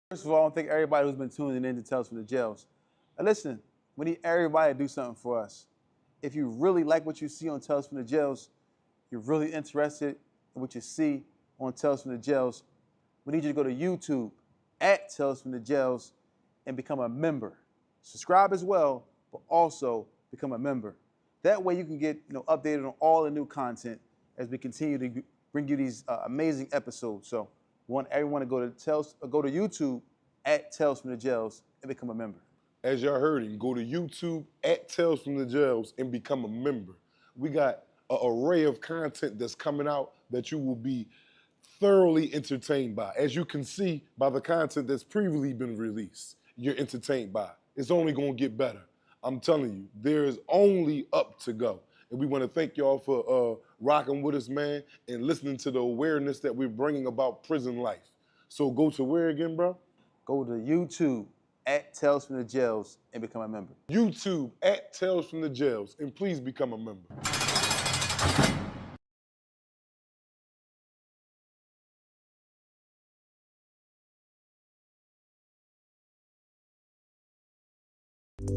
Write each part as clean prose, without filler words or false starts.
First of all, I want to thank everybody who's been tuning in to Tales from the Jails. And listen, we need everybody to do something for us. If you really like what you see on Tales from the Jails, you're really interested in what you see on Tales from the Jails, we need you to go to YouTube at Tales from the Jails and become a member. Subscribe as well, but also become a member. That way you can get updated on all the new content as we continue to bring you these amazing episodes. So we want everyone to go to YouTube at Tales from the Jails and become a member. As y'all heard him, go to YouTube at Tales from the Jails and become a member. We got an array of content that's coming out that you will be thoroughly entertained by. As you can see by the content that's previously been released, you're entertained by. It's only gonna get better. I'm telling you, there's only up to go. And we want to thank y'all for rocking with us, man, and listening to the awareness that we're bringing about prison life. So go to where again, bro? Go to YouTube at Tales from the Jails and become a member. YouTube at Tales from the Jails, and please become a member.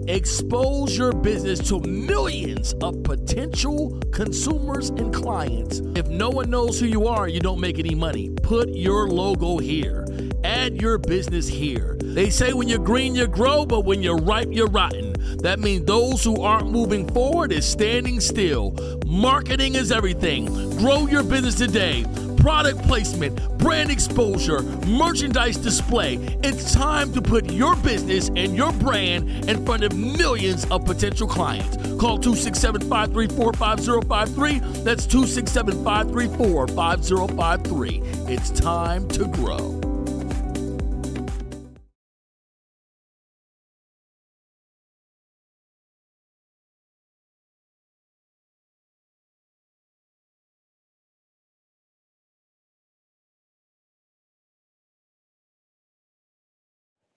Expose your business to millions of potential consumers and clients. If no one knows who you are, you don't make any money. Put your logo here. Add your business here. They say when you're green, you grow, but when you're ripe, you're rotten. That means those who aren't moving forward is standing still. Marketing is everything. Grow your business today. Product placement, brand exposure, merchandise display. It's time to put your business and your brand in front of millions of potential clients. Call 267-534-5053. That's 267-534-5053. It's time to grow.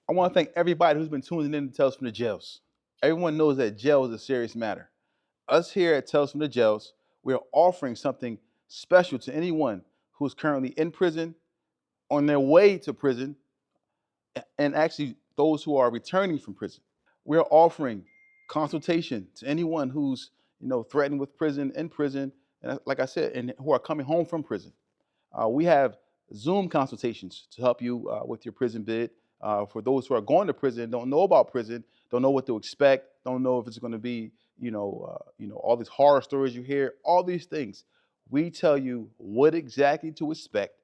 I want to thank everybody who's been tuning in to Tales from the Jails. Everyone knows that jail is a serious matter. Us here at Tales from the Jails, we are offering something special to anyone who is currently in prison, on their way to prison, and actually those who are returning from prison. We're offering consultation to anyone who's threatened with prison, in prison, and like I said, and who are coming home from prison. We have Zoom consultations to help you with your prison bid. For those who are going to prison, don't know about prison, don't know what to expect, don't know if it's going to be, all these horror stories you hear, all these things. We tell you what exactly to expect.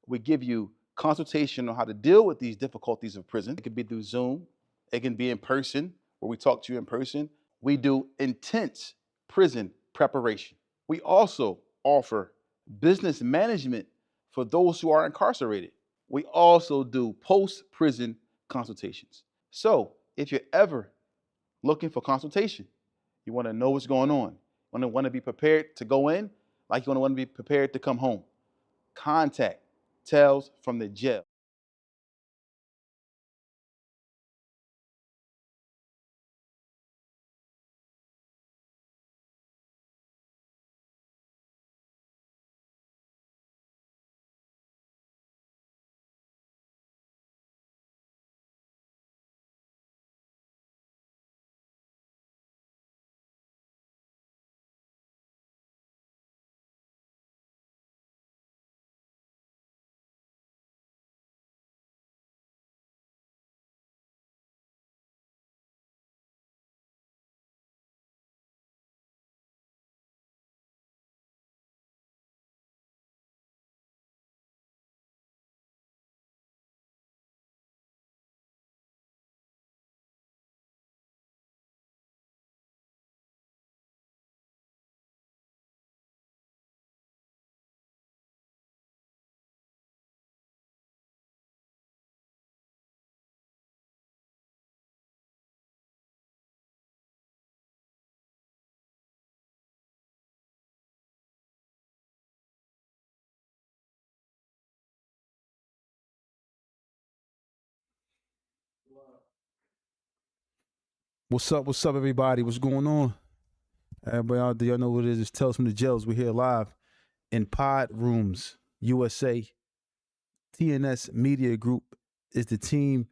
We give you consultation on how to deal with these difficulties of prison. It can be through Zoom. It can be in person, where we talk to you in person. We do intense prison preparation. We also offer business management for those who are incarcerated. We also do post-prison consultations. So if you're ever looking for consultation, you want to know what's going on, want to be prepared to go in, like you want to be prepared to come home, contact Tales from the Jail. What's up, everybody? What's going on? Everybody out there, y'all know what it is. It's Tales from the Jails. We're here live in Pod Rooms, USA, TNS Media Group, it's the team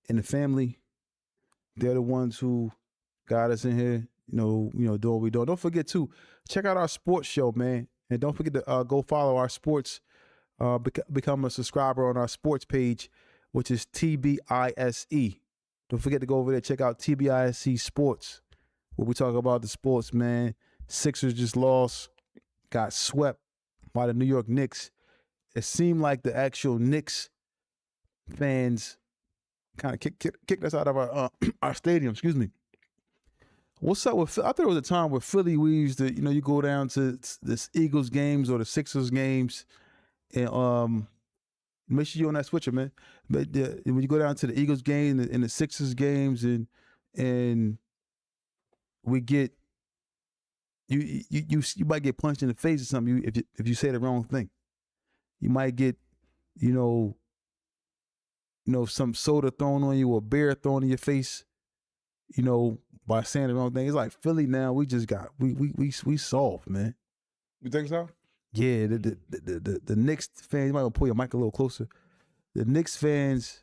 and the family. They're the ones who got us in here, doing what we do. Don't forget to check out our sports show, man. And don't forget to go follow our sports, become a subscriber on our sports page, which is TBISE. Don't forget to go over there, check out TBISE Sports, where we talk about the sports, man. Sixers just lost, got swept by the New York Knicks. It seemed like the actual Knicks fans kind of kicked us out of our stadium. Excuse me. What's up with? I thought there was a time where Philly, we used to, you go down to the Eagles games or the Sixers games, and make sure you're on that switcher, man. But when you go down to the Eagles game and the Sixers games, and we get you might get punched in the face or something if you say the wrong thing. You might get, some soda thrown on you or beer thrown in your face, by saying the wrong thing. It's like Philly now. We just got we soft, man. You think so? Yeah, the Knicks fans. You might want to pull your mic a little closer. The Knicks fans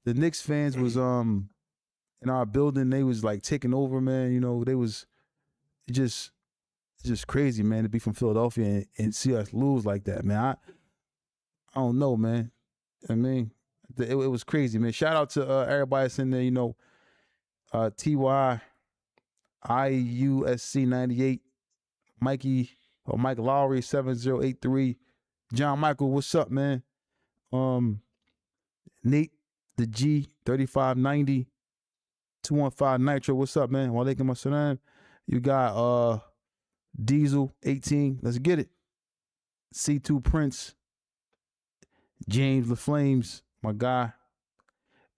was in our building. They was like taking over, man. They was just crazy, man, to be from Philadelphia and see us lose like that, man. I don't know, man. I mean, it was crazy, man. Shout out to everybody that's in there, TY, IUSC 98, Mikey or Mike Lowry 7083, John Michael, what's up, man? Nate the G 3590, 215 Nitro, what's up, man? Walaikum assalam. You got Diesel 18, let's get it. C2 Prince, James LaFlames, my guy.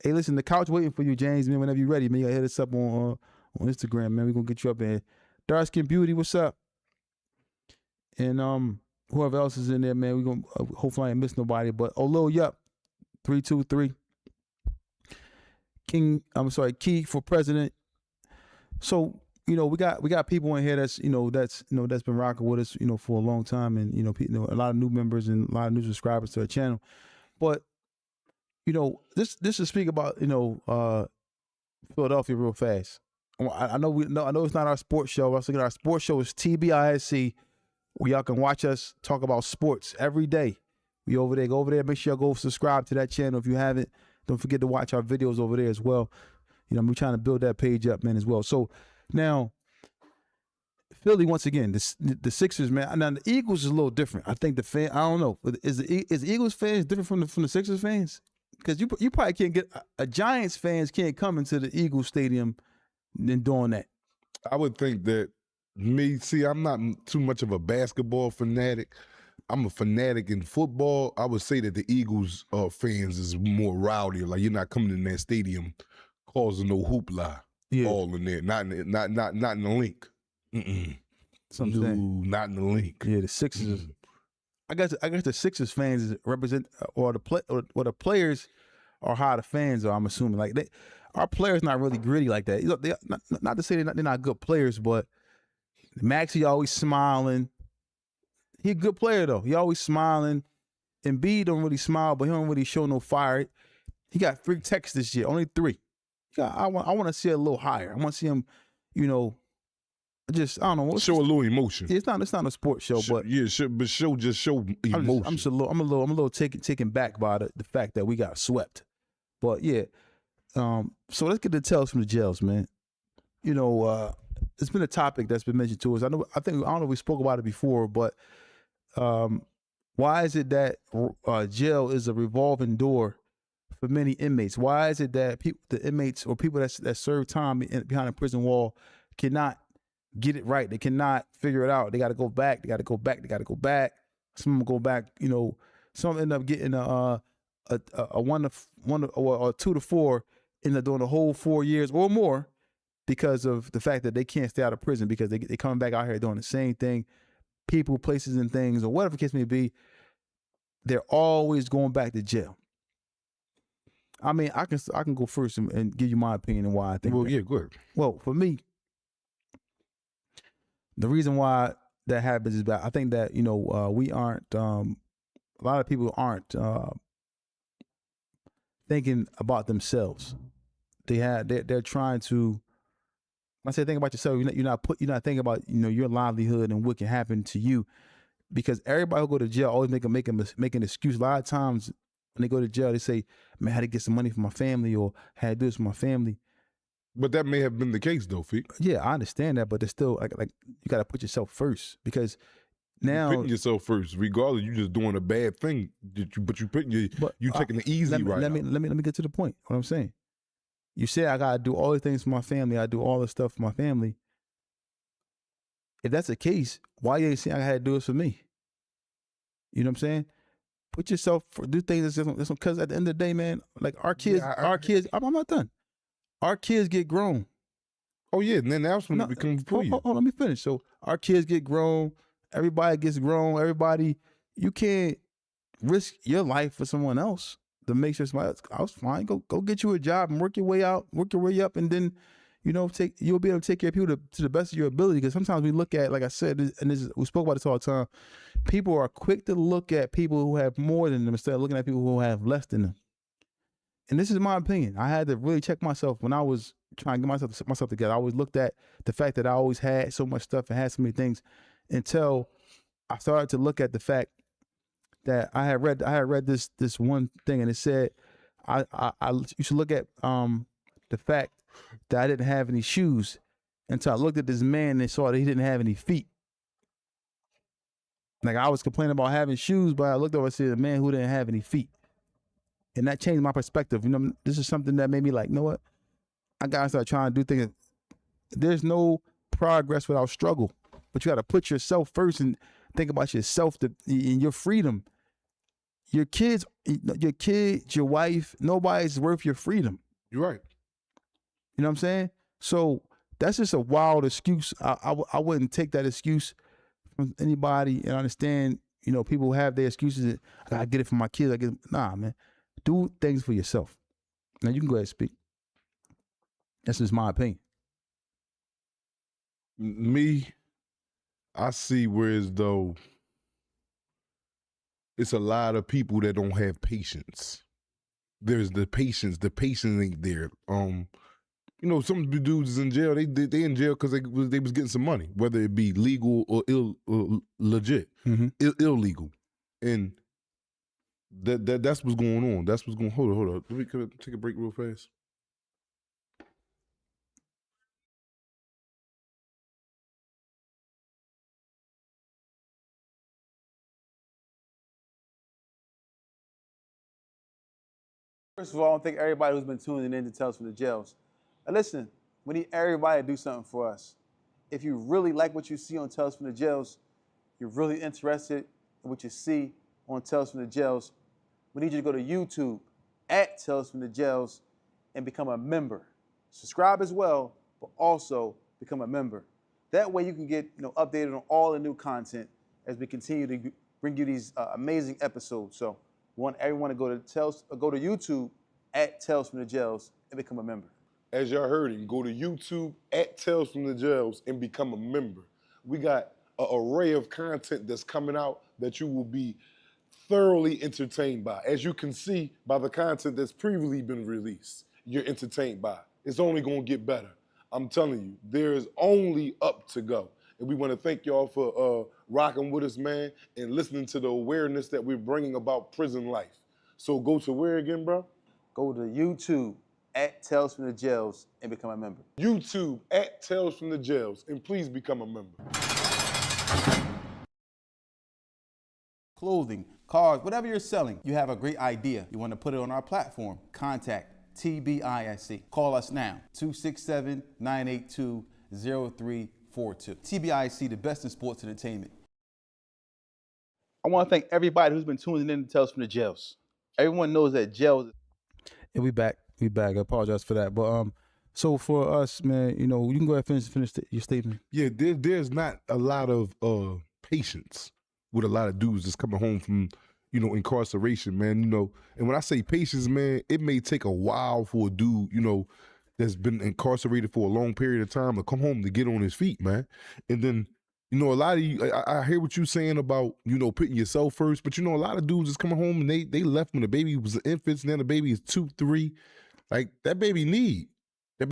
Hey, listen, the couch waiting for you, James, man. Whenever you're ready, man, you gotta hit us up on Instagram, man. We're gonna get you up there. Dark Skin Beauty, what's up? And whoever else is in there, man, we're gonna hopefully I ain't miss nobody. But Lil Yup, 323. Key for president. So, we got people in here that's that's been rocking with us, for a long time, and a lot of new members and a lot of new subscribers to our channel. But this to speak about Philadelphia real fast. I know it's not our sports show. I was thinking our sports show is TBISC, where y'all can watch us talk about sports every day. We over there. Go over there. Make sure y'all go subscribe to that channel if you haven't. Don't forget to watch our videos over there as well. We're trying to build that page up, man, as well. So now, Philly, once again, the Sixers, man. Now the Eagles is a little different. I think I don't know. Is the Eagles fans different from the Sixers fans? Because you probably can't get a Giants fans can't come into the Eagles stadium and doing that. I would think that I'm not too much of a basketball fanatic. I'm a fanatic in football. I would say that the Eagles fans is more rowdy. Like, you're not coming in that stadium causing no hoopla. Yeah. All in there. Not in the link. Not in the link. Yeah, the Sixers. I guess the Sixers fans represent or the players are how the fans are. I'm assuming our players not really gritty like that. They not to say they're not good players, but Maxey always smiling. He a good player though. He always smiling. Embiid don't really smile, but he don't really show no fire. He got 3 texts this year, only 3. I want to see it a little higher. I want to see him, I don't know. Show a little emotion. It's not a sports show, but show emotion. I'm a little taken back by the fact that we got swept. But yeah, so let's get the Tales from the Jails, man. It's been a topic that's been mentioned to us. I don't know if we spoke about it before, but why is it that jail is a revolving door for many inmates? Why is it that the inmates or people that serve time behind a prison wall cannot get it right? They cannot figure it out. They got to go back. They got to go back. Some of them go back. Some end up getting a 1 or 2 to 4, end up doing the whole 4 years or more because of the fact that they can't stay out of prison because they coming back out here doing the same thing, people, places, and things, or whatever the case may be. They're always going back to jail. I mean, I can go first and give you my opinion and why I think. Well, yeah, go ahead. Well, for me, the reason why that happens is that I think that we aren't. A lot of people aren't thinking about themselves. They're trying to. When I say think about yourself, you're not thinking about your livelihood and what can happen to you, because everybody who go to jail always make an excuse. A lot of times when they go to jail, they say, "Man, I had to get some money for my family," or "I had to do this for my family." But that may have been the case though, Feek. Yeah, I understand that, but it's still like you got to put yourself first, because now You're putting yourself first, regardless. You just doing a bad thing, but you putting you taking the easy right. Let me get to the point. What I'm saying, you say I gotta do all the things for my family. I do all the stuff for my family. If that's the case, why you ain't saying I had to do this for me? You know what I'm saying? Put yourself do things that's because at the end of the day, man, like our kids, I'm not done. Our kids get grown. Oh yeah, and then that's when it becomes for you. Hold, let me finish. So our kids get grown. Everybody gets grown. You can't risk your life for someone else to make sure somebody else. I was fine. Go get you a job and work your way up, and then you'll be able to take care of people to the best of your ability. Because sometimes we look at, like I said, and we spoke about this all the time. People are quick to look at people who have more than them instead of looking at people who have less than them. And this is my opinion. I had to really check myself when I was trying to get myself together. I always looked at the fact that I always had so much stuff and had so many things, until I started to look at the fact that I had read this one thing, and it said you should look at the fact that I didn't have any shoes until I looked at this man and saw that he didn't have any feet. Like, I was complaining about having shoes, but I looked over and said a man who didn't have any feet. And that changed my perspective. This is something that made me like, you know what? I gotta start trying to do things. There's no progress without struggle, but you gotta put yourself first and think about yourself and your freedom. Your kids, your wife, nobody's worth your freedom. You're right. You know what I'm saying? So that's just a wild excuse. I wouldn't take that excuse from anybody, and understand, people have their excuses. I gotta get it for my kids. Nah, man. Do things for yourself. Now you can go ahead and speak. That's just my opinion. Me, I see whereas though it's a lot of people that don't have patience. There's the patience ain't there. Some dudes is in jail. They in jail because they was getting some money, whether it be legal or legit, illegal, and that's what's going on. That's what's going. Hold on. Let me take a break real fast. First of all, I want to thank everybody who's been tuning in to Tales from the Jails. Now listen, we need everybody to do something for us. If you really like what you see on Tales from the Jails, you're really interested in what you see on Tales from the Jails, we need you to go to YouTube at Tales from the Jails and become a member. Subscribe as well, but also become a member. That way you can get updated on all the new content as we continue to bring you these amazing episodes. So we want everyone to go to YouTube at Tales from the Jails and become a member. As y'all heard it, go to YouTube at Tales from the Jails and become a member. We got an array of content that's coming out that you will be thoroughly entertained by. As you can see by the content that's previously been released, you're entertained by. It's only gonna get better. I'm telling you, there is only up to go. And we wanna thank y'all for rocking with us, man, and listening to the awareness that we're bringing about prison life. So go to where again, bro? Go to YouTube at Tales from the Jails and become a member. YouTube at Tales from the Jails, and please become a member. Clothing, cars, whatever you're selling, you have a great idea. You want to put it on our platform. Contact TBISC. Call us now, 267-982-0342. TBISC, the best in sports entertainment. I want to thank everybody who's been tuning in to Tales from the Jails. Everyone knows that jails. Yeah, we back. I apologize for that. But so for us, man, you can go ahead and finish your statement. Yeah, there's not a lot of patience with a lot of dudes that's coming home from, incarceration, man. And when I say patience, man, it may take a while for a dude, that's been incarcerated for a long period of time to come home to get on his feet, man. And then You know, a lot of you, I hear what you're saying about, you know, putting yourself first, but you know, a lot of dudes is coming home and they left when the baby was an infant, and then the baby is 2, 3. Like, that baby it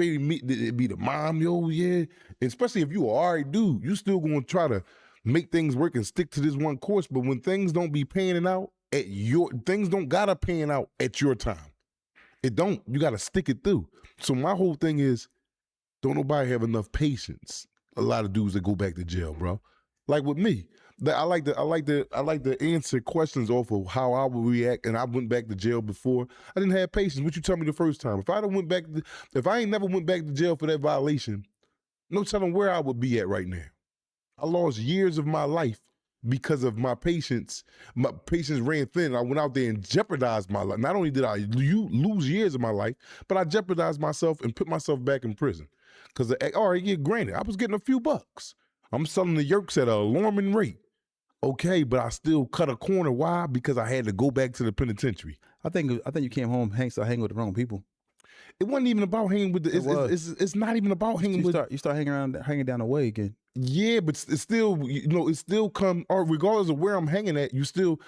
be the mom, yo, yeah. Especially if you are already dude, you still gonna try to make things work and stick to this one course. But when things don't be panning out things don't gotta pan out at your time. It don't. You gotta stick it through. So my whole thing is, don't nobody have enough patience. A lot of dudes that go back to jail, bro. Like with me, I like to answer questions off of how I would react. And I went back to jail before. I didn't have patience. What you tell me the first time? If I ain't never went back to jail for that violation, no telling where I would be at right now. I lost years of my life because of my patience. My patience ran thin. I went out there and jeopardized my life. Not only did I lose years of my life, but I jeopardized myself and put myself back in prison. Because, all right, yeah, granted, I was getting a few bucks. I'm selling the yerks at an alarming rate. Okay, but I still cut a corner. Why? Because I had to go back to the penitentiary. I think you came home, start hanging with the wrong people. It wasn't even about hanging with it's not even about hanging with. You start hanging down the way again. Yeah, but it's still, you know, it still come, or regardless of where I'm hanging at, you still,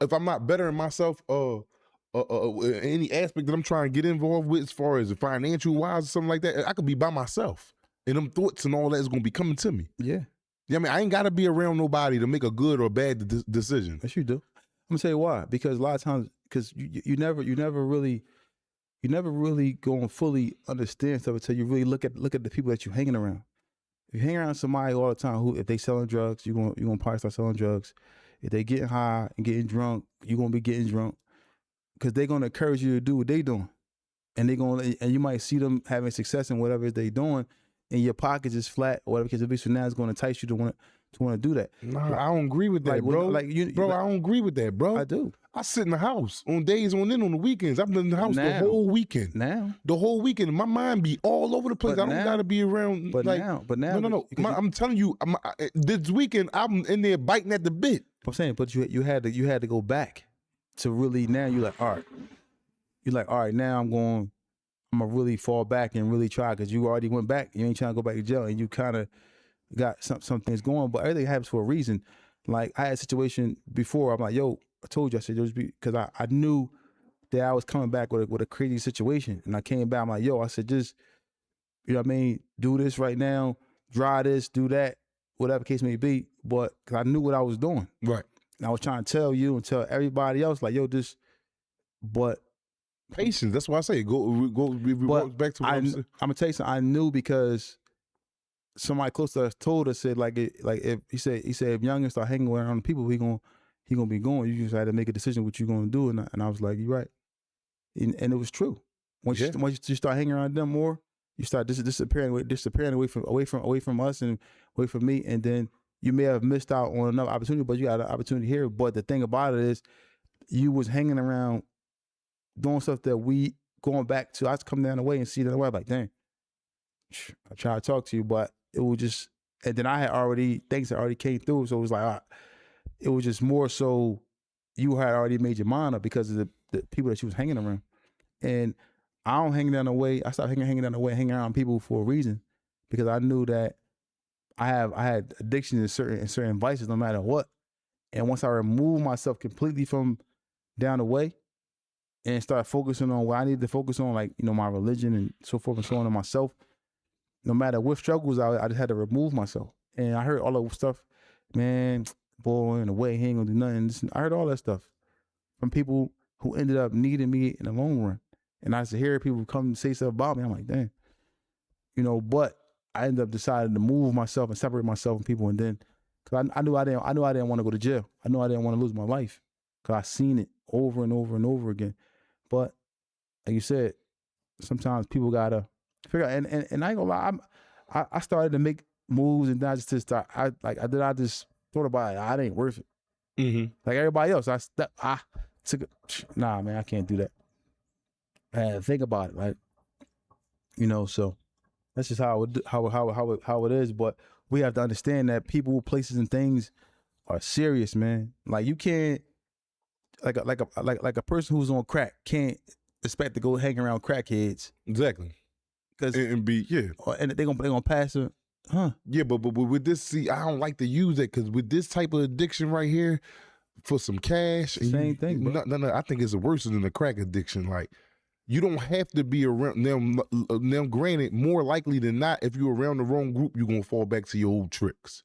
if I'm not bettering myself, any aspect that I'm trying to get involved with, as far as financial wise or something like that, I could be by myself, and them thoughts and all that is gonna be coming to me. Yeah. Yeah, I mean, I ain't got to be around nobody to make a good or bad decision. Yes, you do. I'm gonna tell you why. Because a lot of times, because you never really go and fully understand stuff until you really look at the people that you're hanging around. If you hang around somebody all the time who, if they selling drugs, you're gonna probably start selling drugs. If they getting high and getting drunk, you're gonna be getting drunk, because they're gonna encourage you to do what they doing, and you might see them having success in whatever they doing, and your pockets is flat or whatever. Because at least now it's gonna entice you to want to do that. Nah, I don't agree with that, bro. I don't agree with that, bro. I do. I sit in the house on days on the weekends. I've been in the house the whole weekend. The whole weekend. My mind be all over the place. I don't gotta be around. But now. No. I'm telling you, this weekend I'm in there biting at the bit. I'm saying, but you had to go back to really. Now you're like, all right. Now I'm gonna really fall back and really try, because you already went back. You ain't trying to go back to jail, and you kind of got some things going. But everything happens for a reason. Like, I had a situation before. I'm like, yo, I told you, I said, just because I knew that I was coming back with a crazy situation, and I came back. I'm like, yo, I said, just, you know what I mean, do this right now, dry this, do that, whatever case may be. But cause I knew what I was doing, right? And I was trying to tell you and tell everybody else, like, yo, this. But patience. That's why I say go back to what I'm saying. I'm gonna tell you something. I knew because somebody close to us told us, said if he said if Youngin start hanging around people, he gonna be going. You just had to make a decision what you gonna do, and I was like, you're right, and it was true. Once you start hanging around them more, you start disappearing away from us and away from me, and then you may have missed out on another opportunity, but you got an opportunity here. But the thing about it is, you was hanging around doing stuff that we going back to. I was coming down the way and see that way. I'm like, dang, I tried to talk to you, but it was just, and then things had already came through, so it was like, it was just more so you had already made your mind up because of the people that you was hanging around. And I don't hang down the way. I stopped hanging down the way, hanging around people for a reason, because I knew that I had addiction to certain vices no matter what. And once I removed myself completely from down the way and start focusing on what I needed to focus on, like, you know, my religion and so forth and so on, and myself, no matter what struggles I just had to remove myself. And I heard all the stuff, man, boy, in the way, he ain't gonna do nothing. I heard all that stuff from people who ended up needing me in the long run. And I used to hear people come and say stuff about me. I'm like, dang. You know, but I ended up deciding to move myself and separate myself from people. And then, cause I knew I didn't want to go to jail. I knew I didn't want to lose my life, cause I seen it over and over and over again. But like you said, sometimes people gotta figure out, and I ain't gonna lie, I started to make moves, and I just just thought about it. It ain't worth it. Mm-hmm. Like everybody else, nah, man, I can't do that. I had to think about it, like, you know. So that's just how it is. But we have to understand that people, places, and things are serious, man. Like, you can't, like a person who's on crack can't expect to go hang around crackheads. Exactly. Because and be and they're gonna pass them. Yeah, but with this, see, I don't like to use that because with this type of addiction right here, for some cash, and Same thing, bro. No, I think it's worse than the crack addiction. Like, you don't have to be around them. Now, granted, more likely than not, if you're around the wrong group, you're gonna fall back to your old tricks.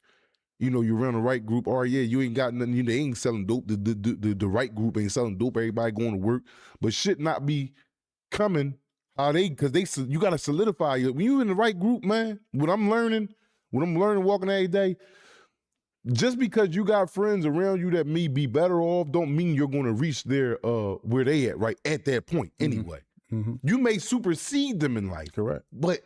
You know, you're around the right group. Oh yeah, you ain't got nothing. You know, they ain't selling dope. The right group ain't selling dope. Everybody going to work, but shit not be coming how they, because you got to solidify it. When you in the right group, man. What I'm learning walking every day, just because you got friends around you that may be better off, don't mean you're going to reach their where they at right at that point anyway. Mm-hmm. You may supersede them in life. Correct. But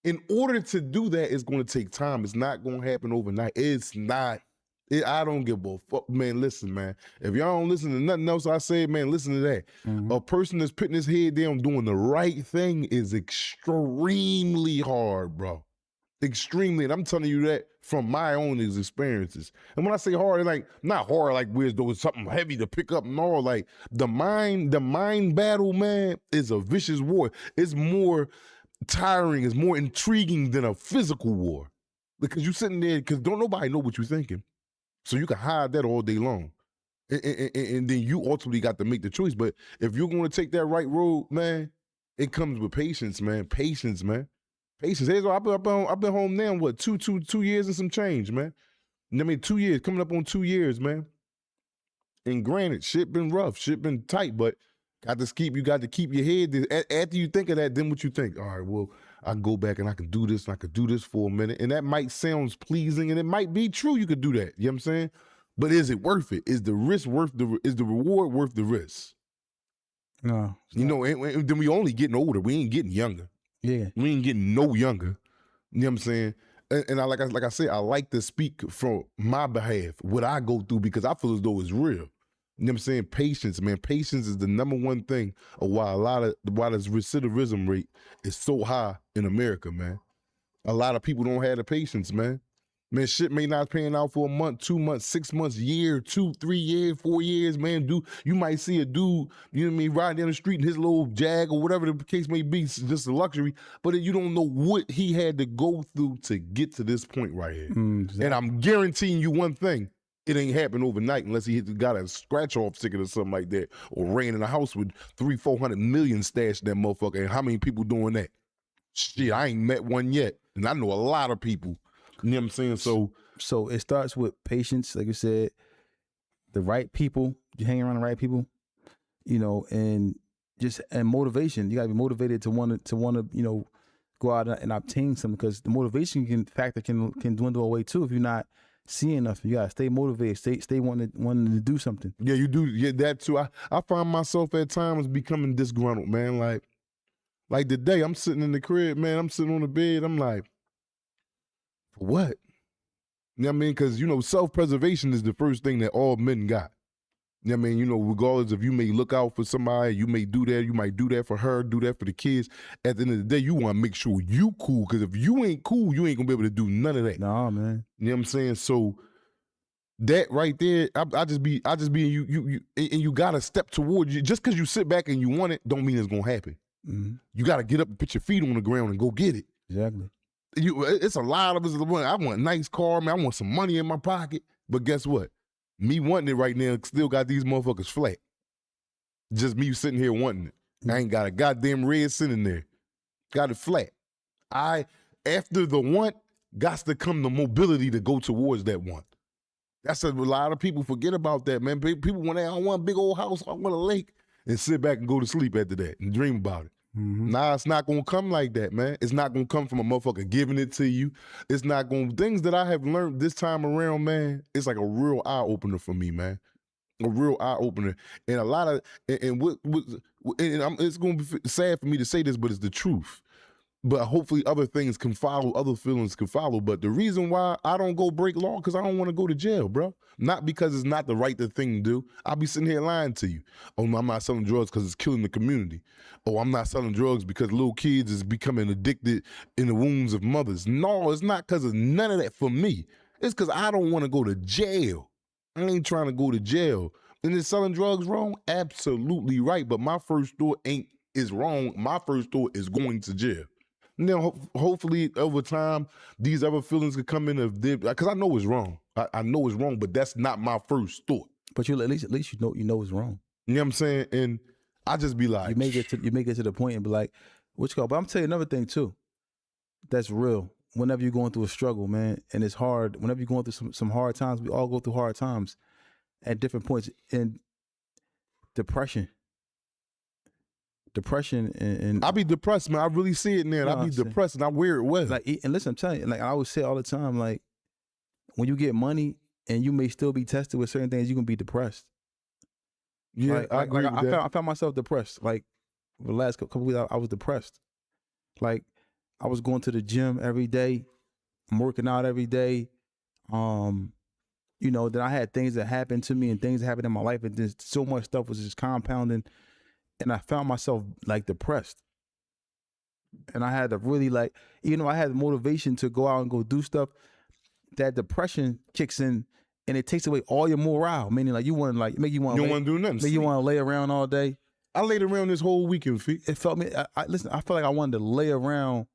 in order to do that, it's going to take time. It's not going to happen overnight. It's not. I don't give a fuck. Man, listen, man. If y'all don't listen to nothing else I say, man, listen to that. Mm-hmm. A person that's putting his head down doing the right thing is extremely hard, bro. Extremely. And I'm telling you that from my own experiences. And when I say hard, it's like not hard like where's there was something heavy to pick up and all. Like the mind battle, man, is a vicious war. It's more tiring, it's more intriguing than a physical war. Because you sitting there, because don't nobody know what you're thinking. So you can hide that all day long. And then you ultimately got to make the choice. But if you're going to take that right road, man, it comes with patience, man. Patience, man. Patience. I've been home now, what, two years and some change, man. I mean, 2 years, coming up on 2 years, man. And granted, shit been rough, shit been tight, but you got to keep your head. After you think of that, then what you think? All right, well, I can go back and I can do this, and I could do this for a minute. And that might sound pleasing, and it might be true you could do that. You know what I'm saying? But is it worth it? Is the risk is the reward worth the risk? No. You know, and then we only getting older. We ain't getting younger. Yeah. We ain't getting no younger. You know what I'm saying? And like I said, I like to speak from my behalf, what I go through, because I feel as though it's real. You know what I'm saying? Patience, man. Patience is the number one thing of why this recidivism rate is so high in America, man. A lot of people don't have the patience, man. Man, shit may not paying out for a month, 2 months, 6 months, year, 2, 3 years, 4 years, man. You might see a dude, you know what I mean, riding down the street in his little Jag or whatever the case may be, it's just a luxury, but you don't know what he had to go through to get to this point right here. Exactly. And I'm guaranteeing you one thing, it ain't happen overnight unless he got a scratch-off ticket or something like that, or ran in a house with 300-400 million stashed in that motherfucker. And how many people doing that? Shit, I ain't met one yet. And I know a lot of people. You know what I'm saying? So it starts with patience, like you said, the right people, you hang around the right people, you know, and motivation. You gotta be motivated to want to, you know, go out and obtain something, because the motivation factor can dwindle away too if you're not seeing enough. You gotta stay motivated, stay wanting to do something. Yeah, you do. Yeah, that too. I find myself at times becoming disgruntled, man. Like today, I'm sitting in the crib, man. I'm sitting on the bed. I'm like, for what? You know what I mean? Because, you know, self-preservation is the first thing that all men got. You know what I mean? You know, regardless if you may look out for somebody, you may do that, you might do that for her, do that for the kids. At the end of the day, you want to make sure you cool, because if you ain't cool, you ain't going to be able to do none of that. Nah, man. You know what I'm saying? So that right there, I just be you and you got to step towards you. Just because you sit back and you want it, don't mean it's going to happen. Mm-hmm. You got to get up and put your feet on the ground and go get it. Exactly. It's a lot of us. I want a nice car, man. I want some money in my pocket. But guess what? Me wanting it right now still got these motherfuckers flat. Just me sitting here wanting it. I ain't got a goddamn red sitting there. Got it flat. After the want, got to come the mobility to go towards that want. That's a lot of people forget about that, man. People want, I want a big old house, I want a lake, and sit back and go to sleep after that and dream about it. Mm-hmm. Nah, it's not gonna come like that, man. It's not gonna come from a motherfucker giving it to you. It's not gonna, things that I have learned this time around, man, it's like a real eye opener for me, man. A real eye opener. And a lot of, it's gonna be sad for me to say this, but it's the truth. But hopefully other things can follow, other feelings can follow. But the reason why I don't go break law, because I don't want to go to jail, bro. Not because it's not the right thing to do. I'll be sitting here lying to you. Oh, I'm not selling drugs because it's killing the community. Oh, I'm not selling drugs because little kids is becoming addicted in the wombs of mothers. No, it's not because of none of that for me. It's because I don't want to go to jail. I ain't trying to go to jail. And is selling drugs wrong? Absolutely right. But my first thought is wrong. My first thought is going to jail. Now, hopefully over time, these other feelings could come in because I know it's wrong. I know it's wrong, but that's not my first thought. But you at least you know it's wrong. You know what I'm saying? And I just be like, you make it to the point and be like, what you call? But I'm telling you another thing too. That's real. Whenever you're going through a struggle, man, and it's hard. Whenever you're going through some hard times, we all go through hard times at different points. And depression and I be depressed, man. I really see it now. I be depressed and I wear it well. Like, and listen, I'm telling you, like I always say all the time, like when you get money and you may still be tested with certain things, you can be depressed. Yeah, I agree with that. I found myself depressed. Like the last couple weeks, I was depressed. Like I was going to the gym every day. I'm working out every day. You know, then I had things that happened to me and things that happened in my life, and just so much stuff was just compounding, and I found myself like depressed. And I had to really like, even though I had the motivation to go out and go do stuff, that depression kicks in and it takes away all your morale. Meaning like you want to like make you want to do nothing. Make you want to lay around all day. I laid around this whole weekend, Feet. It felt me. Listen, I felt like I wanted to lay around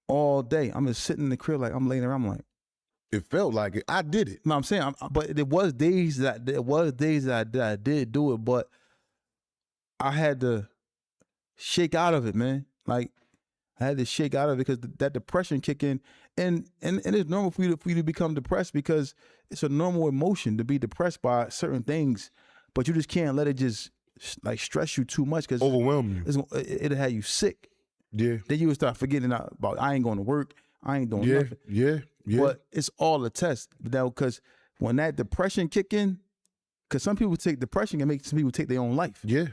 all day. I'm just sitting in the crib like I'm laying around. I'm like, it felt like it. I did it. No, I'm saying, but there was days that I did do it, but I had to shake out of it, man. Like I had to shake out of it because that depression kick in, and it's normal for you to become depressed because it's a normal emotion to be depressed by certain things, but you just can't let it just like stress you too much because overwhelm you. It'll have you sick. Yeah. Then you would start forgetting about I ain't going to work. I ain't doing nothing. Yeah. But it's all a test now because when that depression kick in, because some people take depression and make some people take their own life. Yeah.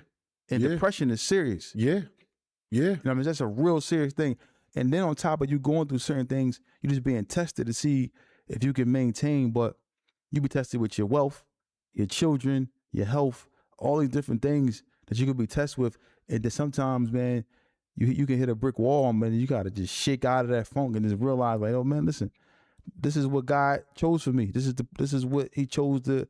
And depression is serious. Yeah. Yeah. You know what I mean? That's a real serious thing. And then on top of you going through certain things, you're just being tested to see if you can maintain, but you be tested with your wealth, your children, your health, all these different things that you could be tested with. And then sometimes, man, you can hit a brick wall, man, and you got to just shake out of that funk and just realize like, oh man, listen, this is what God chose for me. This is what he chose to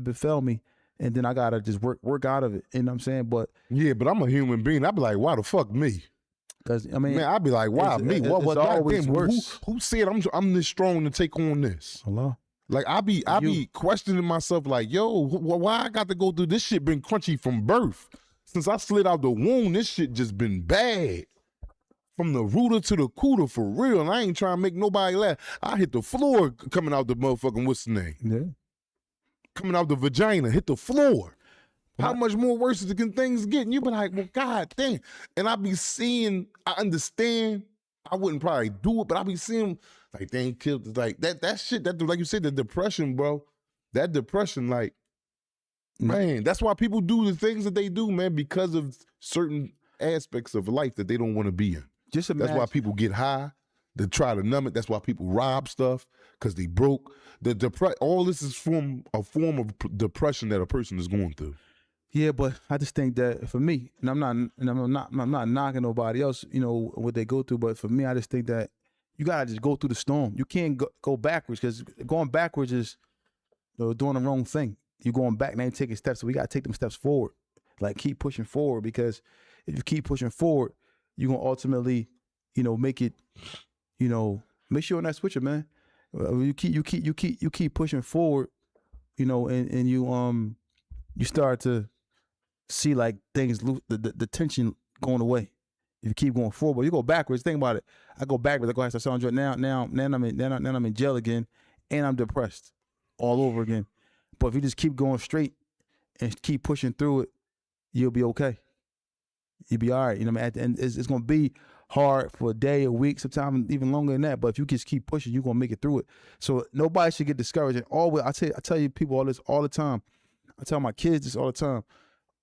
befell me. And then I got to just work out of it. You know what I'm saying? But yeah, but I'm a human being. I'd be like, why the fuck me? Because I mean, man, I'd be like, why me? What always worse. Who said I'm this strong to take on this? Allah. Like I be questioning myself like, yo, why I got to go through this shit been crunchy from birth. Since I slid out the womb, this shit just been bad. From the rooter to the cooter for real. And I ain't trying to make nobody laugh. I hit the floor coming out the motherfucking, what's the name? Yeah. Coming out the vagina, hit the floor. How much more worse can things get? And you be like, well, God damn. And I be seeing, I understand, I wouldn't probably do it, but I be seeing like they ain't killed, like that shit, that like you said, the depression, bro. That depression, like, man, that's why people do the things that they do, man, because of certain aspects of life that they don't want to be in. Just imagine. That's why people get high to try to numb it. That's why people rob stuff because they broke. All this is from a form of depression that a person is going through. Yeah, but I just think that for me, and I'm not knocking nobody else, you know, what they go through. But for me, I just think that you gotta just go through the storm. You can't go backwards because going backwards is doing the wrong thing. You're going back and ain't taking steps. So we gotta take them steps forward. Like keep pushing forward because if you keep pushing forward, you're gonna ultimately, make it, make sure you're not switcher, man. You keep pushing forward, and you start to see like things lose the tension going away. If you keep going forward, but you go backwards. Think about it. I go backwards. I go start selling drugs. Now I'm in jail again, and I'm depressed all over again. But if you just keep going straight and keep pushing through it, you'll be okay. You'll be all right. At the end, it's gonna be hard for a day, a week, sometimes even longer than that. But if you just keep pushing, you're gonna make it through it. So nobody should get discouraged. And always, I tell you people all this all the time. I tell my kids this all the time.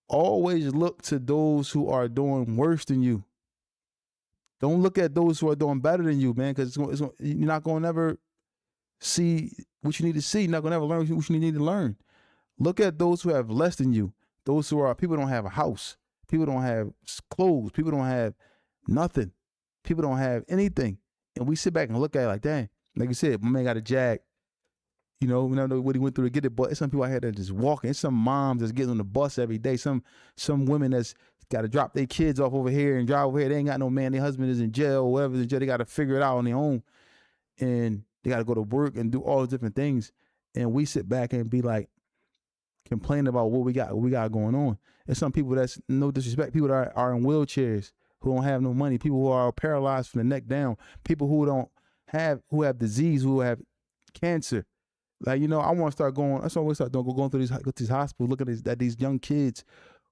Always look to those who are doing worse than you. Don't look at those who are doing better than you, man, because you're not going to ever see what you need to see. You're not going to ever learn what you need to learn. Look at those who have less than you. Those who are, people don't have a house. People don't have clothes. People don't have nothing. People don't have anything. And we sit back and look at it like, dang, like you said, my man got a Jag. You know, we don't know what he went through to get it, but it's some people out here that just walking. It's some moms that's getting on the bus every day. Some women that's got to drop their kids off over here and drive over here. They ain't got no man. Their husband is in jail or whatever's in jail. They got to figure it out on their own. And they got to go to work and do all the different things. And we sit back and be like, complaining about what we got going on. And some people that's, no disrespect, people that are in wheelchairs who don't have no money, people who are paralyzed from the neck down, people who have disease, who have cancer. Like, you know, I want to start going. That's why we start going through these hospitals, looking at these young kids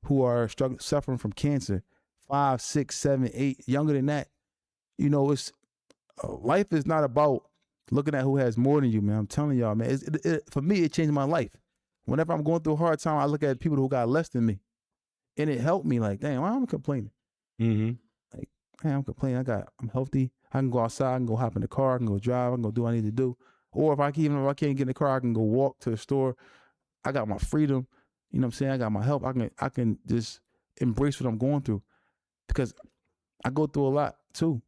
who are suffering from cancer, 5, 6, 7, 8, younger than that. You know, it's life is not about looking at who has more than you, man. I'm telling y'all, man. For me, it changed my life. Whenever I'm going through a hard time, I look at people who got less than me, and it helped me. Like, damn, why am I complaining? Mm-hmm. Like, man, I'm complaining. I'm healthy. I can go outside. I can go hop in the car. I can go drive. I can go do what I need to do. Or if I can't get in the car, I can go walk to the store. I got my freedom. You know what I'm saying? I got my help. I can just embrace what I'm going through, because I go through a lot too.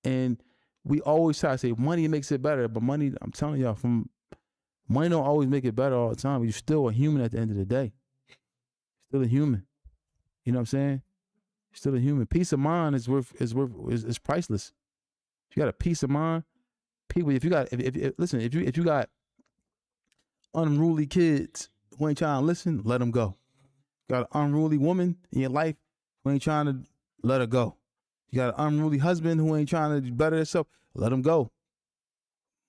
And we always try to say money makes it better, but money, I'm telling y'all, money don't always make it better all the time. You're still a human at the end of the day. Still a human. You know what I'm saying? Still a human. Peace of mind is priceless. If you got a peace of mind, people, if you got unruly kids who ain't trying to listen, let them go. You got an unruly woman in your life who ain't trying to, let her go. You got an unruly husband who ain't trying to better himself, let him go.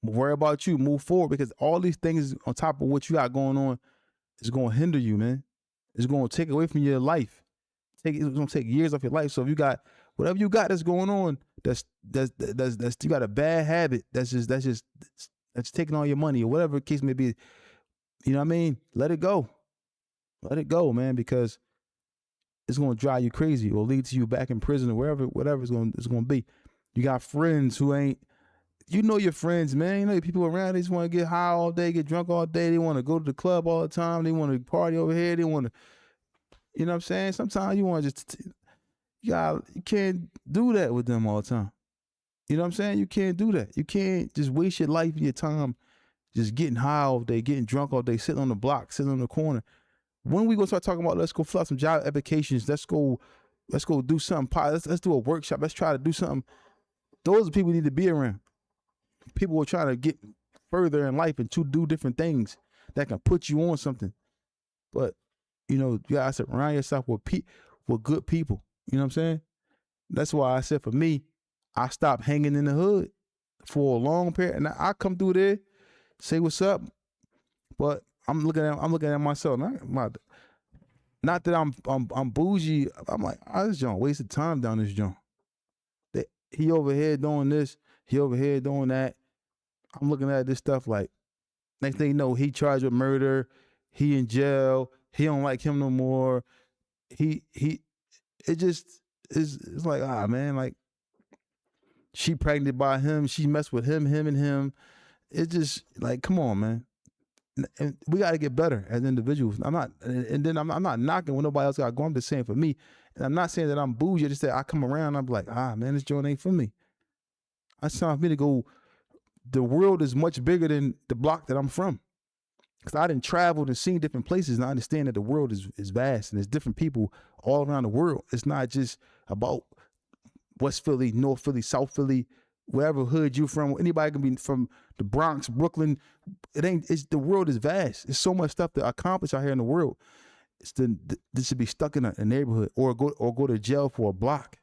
Worry about you, move forward, because all these things on top of what you got going on is going to hinder you, man. It's going to take away from your life. It's going to take years off your life. So if you got whatever you got that's going on, that's you got a bad habit that's taking all your money or whatever the case may be. You know what I mean? Let it go. Let it go, man, because it's going to drive you crazy or lead to you back in prison or whatever it's going to be. You got friends who ain't. You know your friends, man. You know your people around. They just want to get high all day, get drunk all day. They want to go to the club all the time. They want to party over here. They want to, you know what I'm saying? Sometimes you want to just, you can't do that with them all the time. You know what I'm saying? You can't do that. You can't just waste your life and your time just getting high all day, getting drunk all day, sitting on the block, sitting on the corner. When we gonna start talking about, let's go fill out some job applications, let's go do something, let's do a workshop, let's try to do something. Those are people we need to be around. People are trying to get further in life and to do different things that can put you on something. But, you know, you gotta surround yourself with good people. You know what I'm saying? That's why I said, for me, I stopped hanging in the hood for a long period. And I come through there, say what's up, but I'm looking at myself. Not that I'm bougie. I'm like, this joint wasted time down this joint. He over here doing this, he over here doing that. I'm looking at this stuff like, next thing you know, he charged with murder, he in jail, he don't like him no more. It just it's like, man, like, she pregnant by him, she messed with him and him. It's just like, come on, man. And we got to get better as individuals. I'm not knocking what nobody else got going. I'm just saying, for me, and I'm not saying that I'm bougie. I just say I come around, I'm like, man, this joint ain't for me. It's time for me to go. The world is much bigger than the block that I'm from. Because I done traveled and seen different places, and I understand that the world is vast, and there's different people all around the world. It's not just about West Philly, North Philly, South Philly, wherever hood you from. Anybody can be from the Bronx, Brooklyn. The world is vast. There's so much stuff to accomplish out here in the world. This should be stuck in a neighborhood or go to jail for a block.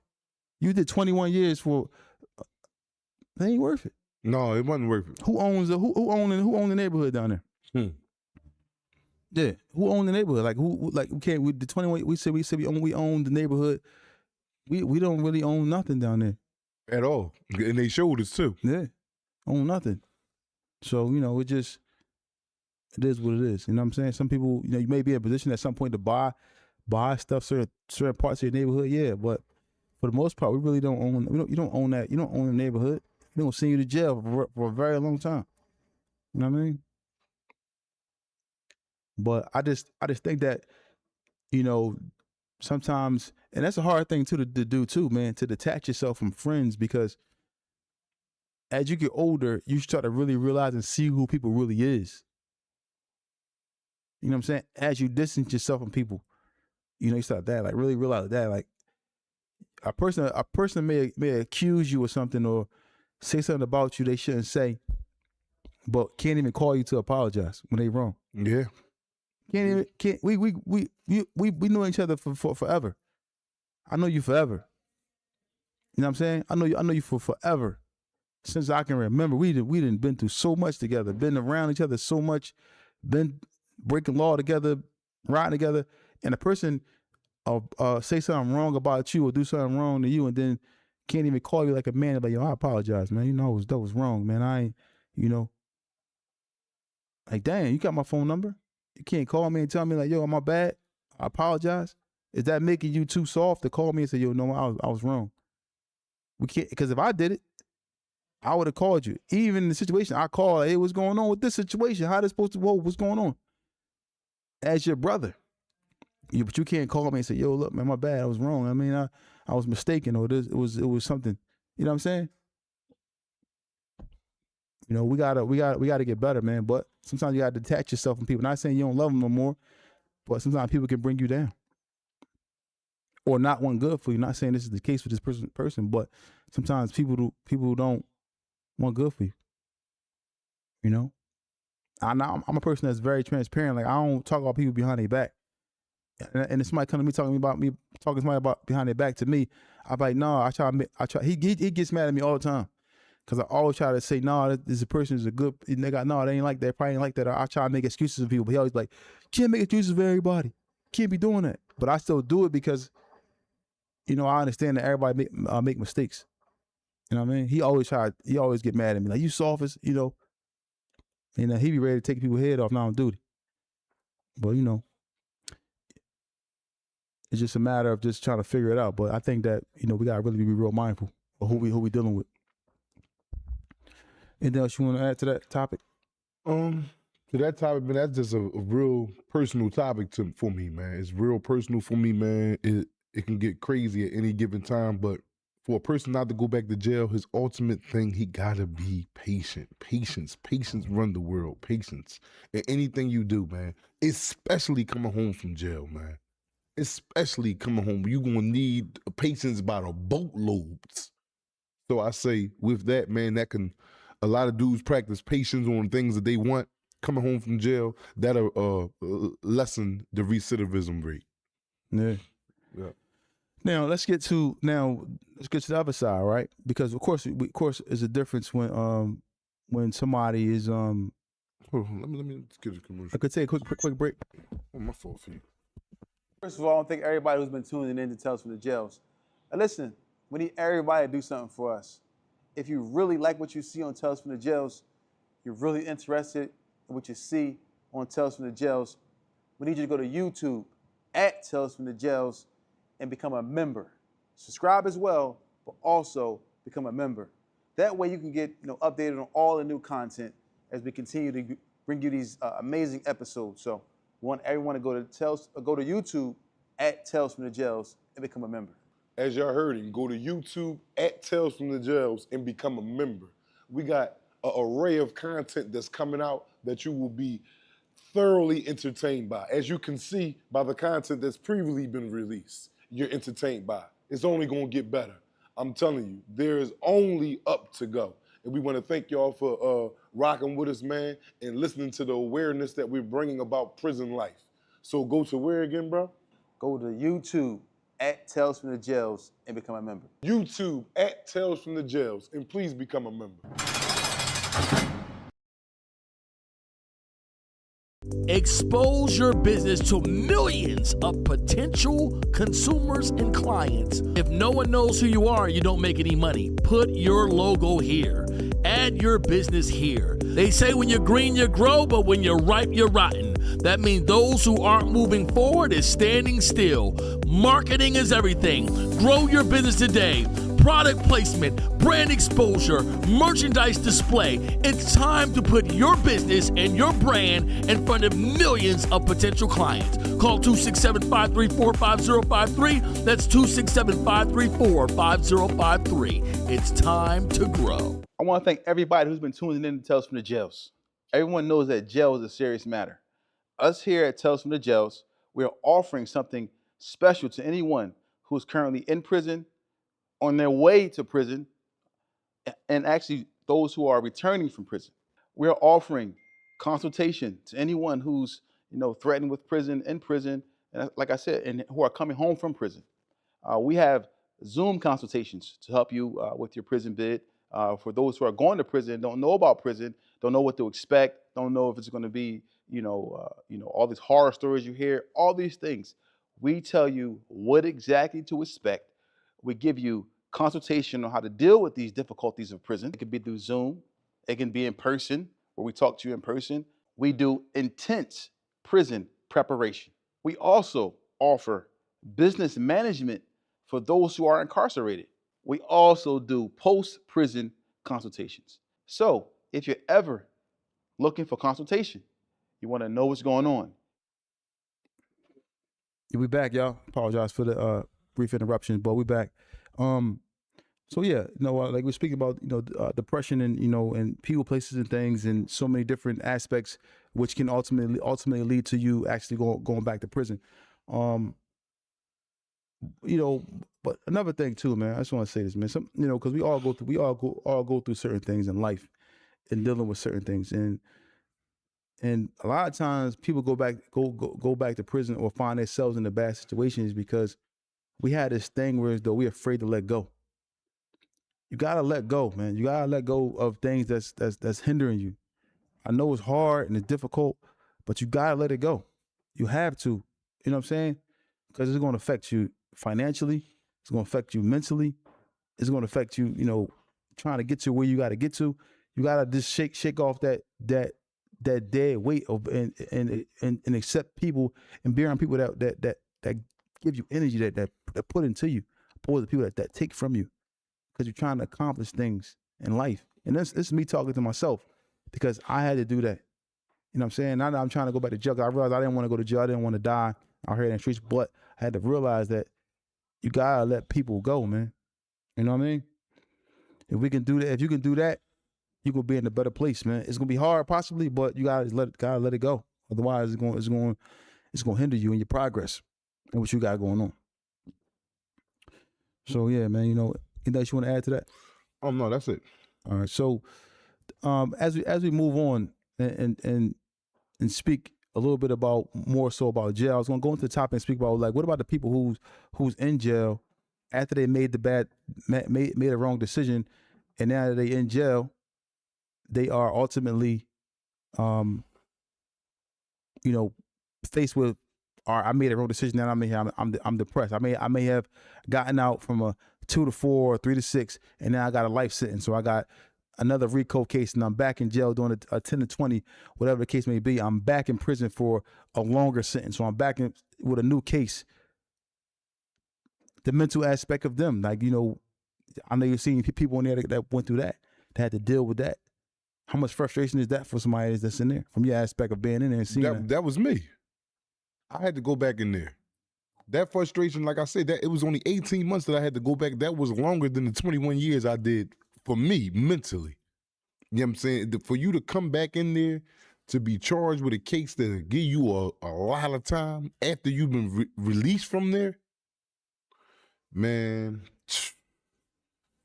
You did 21 years for. That ain't worth it. No, it wasn't worth it. Who owns the neighborhood down there? Yeah, who owned the neighborhood? Like we the 21. We said we own the neighborhood. We don't really own nothing down there at all, and they showed us too. Yeah, own nothing. So, you know, it is what it is. You know what I'm saying? Some people, you know, you may be in a position at some point to buy stuff, certain parts of your neighborhood. Yeah, but for the most part, we really don't own. You don't own that. You don't own the neighborhood. They're gonna send you to jail for a very long time. You know what I mean? But I just think that, you know, sometimes, and that's a hard thing to do too, man, to detach yourself from friends, because as you get older, you start to really realize and see who people really is. You know what I'm saying? As you distance yourself from people, you start that, like really realize that, like a person may accuse you of something or say something about you they shouldn't say, but can't even call you to apologize when they wrong. Yeah. We know each other for forever. I know you forever. You know what I'm saying? I know you for forever. Since I can remember, we done been through so much together, been around each other so much, been breaking law together, riding together, and a person say something wrong about you or do something wrong to you, and then can't even call you like a man, like, yo, I apologize, man. That was wrong, man. I ain't, like, damn, you got my phone number? You can't call me and tell me like, yo, am I bad? I apologize. Is that making you too soft to call me and say, yo, no, I was wrong? We can't, because if I did it, I would have called you. Even in the situation, I called, like, hey, what's going on with this situation? How they supposed to, what's going on? As your brother. But you can't call me and say, yo, look, man, my bad, I was wrong. I mean, I was mistaken, or it was something. You know what I'm saying? We gotta get better, man. But sometimes you gotta detach yourself from people. Not saying you don't love them no more, but sometimes people can bring you down. Or not want good for you. Not saying this is the case with this person, but sometimes people don't want good for you. I'm a person that's very transparent. Like, I don't talk about people behind their back. And if somebody come to me talking to somebody about behind their back to me, I'm like, no, I try. He gets mad at me all the time because I always try to say, no, this person is a good. They ain't like that. Probably ain't like that. I try to make excuses for people, but he always like, can't make excuses for everybody. Can't be doing that. But I still do it because, I understand that everybody make mistakes. You know what I mean? He always get mad at me like, you sophist, he be ready to take people's head off now on duty. But it's just a matter of just trying to figure it out. But I think that, we gotta really be real mindful of who we dealing with. Anything else you want to add to that topic? To that topic, man, that's just a real personal topic for me, man. It's real personal for me, man. It can get crazy at any given time, but for a person not to go back to jail, his ultimate thing, he gotta be patient. Patience run the world. Patience in anything you do, man. Especially coming home from jail, man. Especially coming home, you're gonna need patience by the boatloads. So I say, with that, man, a lot of dudes practice patience on things that they want. Coming home from jail, that'll lessen the recidivism rate. Yeah. Yeah. Now let's get to the other side, right? Because of course, there's a difference when somebody is Hold on, let me get a commercial. I could take a quick break. Oh, my fault for you. First of all, I want to thank everybody who's been tuning in to Tales from the Jails. And listen, we need everybody to do something for us. If you really like what you see on Tales from the Jails, you're really interested in what you see on Tales from the Jails, we need you to go to YouTube at Tales from the Jails and become a member. Subscribe as well, but also become a member. That way you can get updated on all the new content as we continue to bring you these amazing episodes. So we want everyone to go to YouTube at Tales from the Jails and become a member. As y'all heard him, go to YouTube at Tales from the Jails and become a member. We got an array of content that's coming out that you will be thoroughly entertained by. As you can see by the content that's previously been released, you're entertained by. It's only gonna get better. I'm telling you, there is only up to go. And we want to thank y'all for rocking with us, man, and listening to the awareness that we're bringing about prison life. So go to where again, bro? Go to YouTube at Tales from the Jails and become a member. YouTube at Tales from the Jails, and please become a member. Expose your business to millions of potential consumers and clients. If no one knows who you are, you don't make any money. Put your logo here. Add your business here. They say when you're green, you grow, but when you're ripe, you're rotten. That means those who aren't moving forward is standing still. Marketing is everything. Grow your business today. Product placement, brand exposure, merchandise display. It's time to put your business and your brand in front of millions of potential clients. Call 267-534-5053. That's 267-534-5053. It's time to grow. I want to thank everybody who's been tuning in to Tales from the Jails. Everyone knows that jail is a serious matter. Us here at Tales from the Jails, we are offering something special to anyone who is currently in prison, on their way to prison, and actually those who are returning from prison. We are offering consultation to anyone who's threatened with prison, in prison, and like I said, and who are coming home from prison. We have Zoom consultations to help you with your prison bid. For those who are going to prison, don't know about prison, don't know what to expect, don't know if it's going to be, all these horror stories you hear, all these things. We tell you what exactly to expect. We give you consultation on how to deal with these difficulties of prison. It could be through Zoom. It can be in person, where we talk to you in person. We do intense prison preparation. We also offer business management for those who are incarcerated. We also do post-prison consultations. So if you're ever looking for consultation, you want to know what's going on. We back, y'all. Apologize for the brief interruption, but we back. So yeah, like we're speaking about, depression and and people, places, and things, and so many different aspects, which can ultimately lead to you actually going back to prison. But another thing too, man, I just want to say this, man. Because we all go through certain things in life, and dealing with certain things, and a lot of times people go back to prison or find themselves in the bad situations because we had this thing where as though we're afraid to let go. You gotta let go, man. You gotta let go of things that's hindering you. I know it's hard and it's difficult, but you gotta let it go. You have to. You know what I'm saying? Because it's gonna affect you financially. It's gonna affect you mentally. It's gonna affect you, trying to get to where you gotta get to. You gotta just shake off that dead weight of and accept people and be around people that give you energy that put into you, opposed to people that take from you. Because you're trying to accomplish things in life. And this is me talking to myself because I had to do that. You know what I'm saying? Now that I'm trying to go back to jail, I realized I didn't want to go to jail. I didn't want to die out here in the streets, but I had to realize that you gotta let people go, man. You know what I mean? If we can do that, if you can do that, you gonna be in a better place, man. It's gonna be hard possibly, but you gotta let it go. Otherwise it's gonna hinder you in your progress and what you got going on. So yeah, man, anything else you want to add to that? Oh no, that's it. All right. So, as we move on and speak a little bit more so about jail, I was gonna go into the topic and speak about what about the people who's in jail after they made made a wrong decision, and now that they in jail, they are ultimately, faced with, all right, I made a wrong decision. Now I'm depressed. I may have gotten out from a 2 to 4 or 3 to 6, and now I got a life sentence. So I got another RICO case, and I'm back in jail doing a 10 to 20, whatever the case may be. I'm back in prison for a longer sentence. So I'm back in with a new case. The mental aspect of them, I know you're seeing people in there that went through that had to deal with that. How much frustration is that for somebody that's in there? From your aspect of being in there and seeing that. That was me. I had to go back in there. That frustration, like I said, that it was only 18 months that I had to go back. That was longer than the 21 years I did for me mentally. You know what I'm saying? For you to come back in there to be charged with a case that'll give you a lot of time after you've been released from there, man,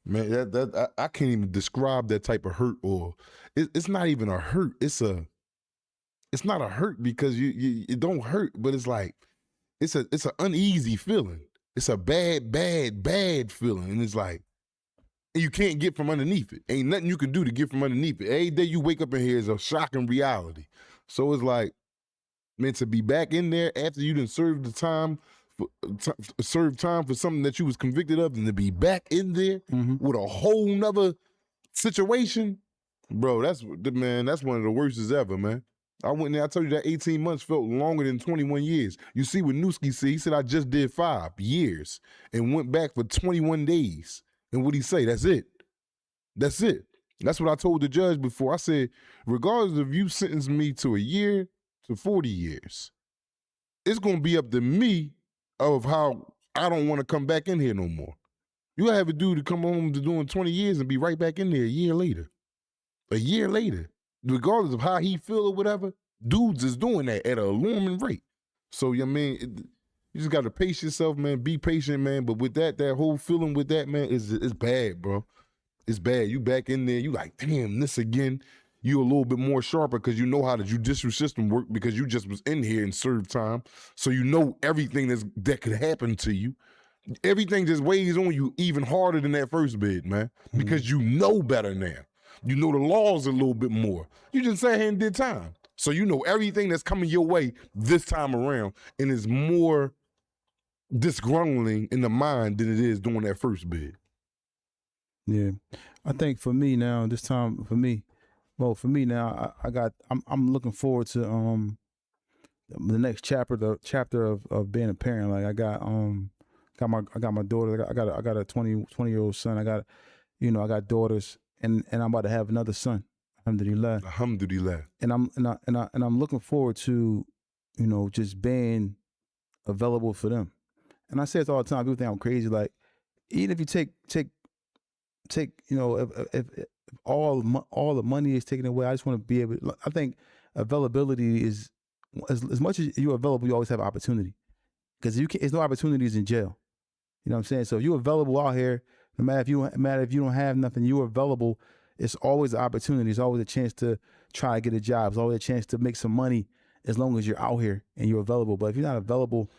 that I can't even describe that type of hurt. Or it's not even a hurt. It's not a hurt because it don't hurt, but it's like it's an uneasy feeling. It's a bad feeling, and it's like you can't get from underneath it. Ain't nothing you can do to get from underneath it. Every day you wake up in here is a shocking reality. So it's like, man, to be back in there after you done served the time, served time for something that you was convicted of, and to be back in there with a whole nother situation, bro, that's one of the worst as ever, man. I went there, I told you that 18 months felt longer than 21 years. You see what Newski said, he said, I just did 5 years and went back for 21 days. And what'd he say? That's it. That's it. That's what I told the judge before. I said, regardless if you sentence me to a year to 40 years, it's going to be up to me of how I don't want to come back in here no more. You have a dude to come home to doing 20 years and be right back in there a year later. A year later. Regardless of how he feel or whatever, dudes is doing that at an alarming rate. So, you know what I mean? You just got to pace yourself, man. Be patient, man. But with that whole feeling with that, man, it's bad, bro. It's bad. You back in there, you like, damn, this again. You a little bit more sharper because you know how the judicial system work because you just was in here and served time. So you know everything that could happen to you. Everything just weighs on you even harder than that first bid, man, because you know better now. You know the laws a little bit more. You just sat here and did time. So you know everything that's coming your way this time around, and it's more disgruntling in the mind than it is doing that first bid. Yeah, I think for me now, this time for me now, I'm looking forward to the next chapter of being a parent. Like I got my daughter. I got a 20-year-old son. I got daughters, and I'm about to have another son. Alhamdulillah. Alhamdulillah. And I'm looking forward to, just being available for them. And I say this all the time. People think I'm crazy. Like, even if you take, if all the money is taken away, I just want to be able. I think availability is as much as you're available, you always have opportunity. Because there's no opportunities in jail. You know what I'm saying? So if you're available out here, no matter if you don't have nothing, you're available. It's always an opportunity. It's always a chance to try to get a job. It's always a chance to make some money as long as you're out here and you're available. But if you're not available,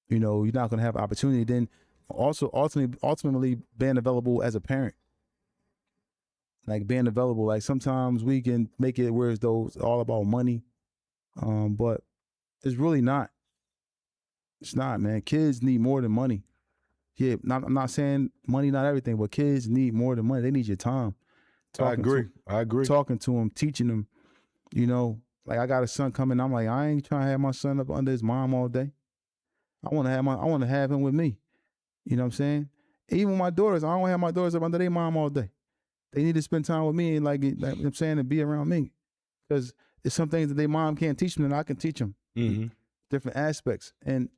you're not going to have opportunity. Then also ultimately being available as a parent. Like being available. Like sometimes we can make it where it's all about money. But it's really not. It's not, man. Kids need more than money. Yeah, I'm not saying money, not everything, but kids need more than money. They need your time. I agree. Talking to them, teaching them, like I got a son coming. I'm like, I ain't trying to have my son up under his mom all day. I want to have him with me. You know what I'm saying? Even my daughters, I don't have my daughters up under their mom all day. They need to spend time with me and like I'm saying, and be around me. Because there's some things that their mom can't teach them and I can teach them. Mm-hmm. Different aspects. And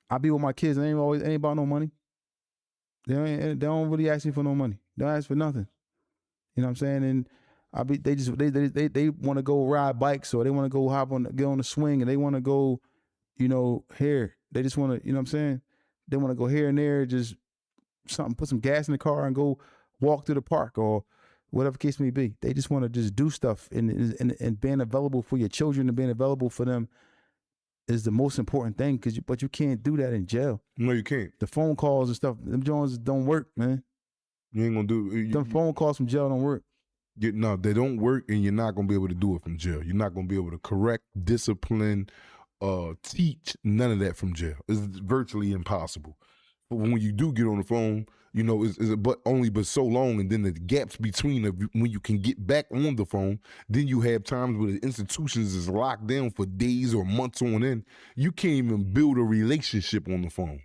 I be with my kids and ain't about no money. They don't really ask me for no money. They don't ask for nothing. You know what I'm saying? And they want to go ride bikes or they want to go get on the swing and they want to go, here. They just want to, you know what I'm saying? They want to go here and there, just put some gas in the car and go walk through the park or whatever the case may be. They just want to just do stuff and being available for your children and being available for them is the most important thing but you can't do that in jail. No, you can't. The phone calls and stuff, them Jones don't work, man. You ain't gonna do them phone calls from jail don't work. No, they don't work, and you're not gonna be able to do it from jail. You're not gonna be able to correct, discipline, teach, none of that from jail. It's virtually impossible. But when you do get on the phone, it's so long, and then the gaps between when you can get back on the phone, then you have times where the institutions is locked down for days or months on end. You can't even build a relationship on the phone,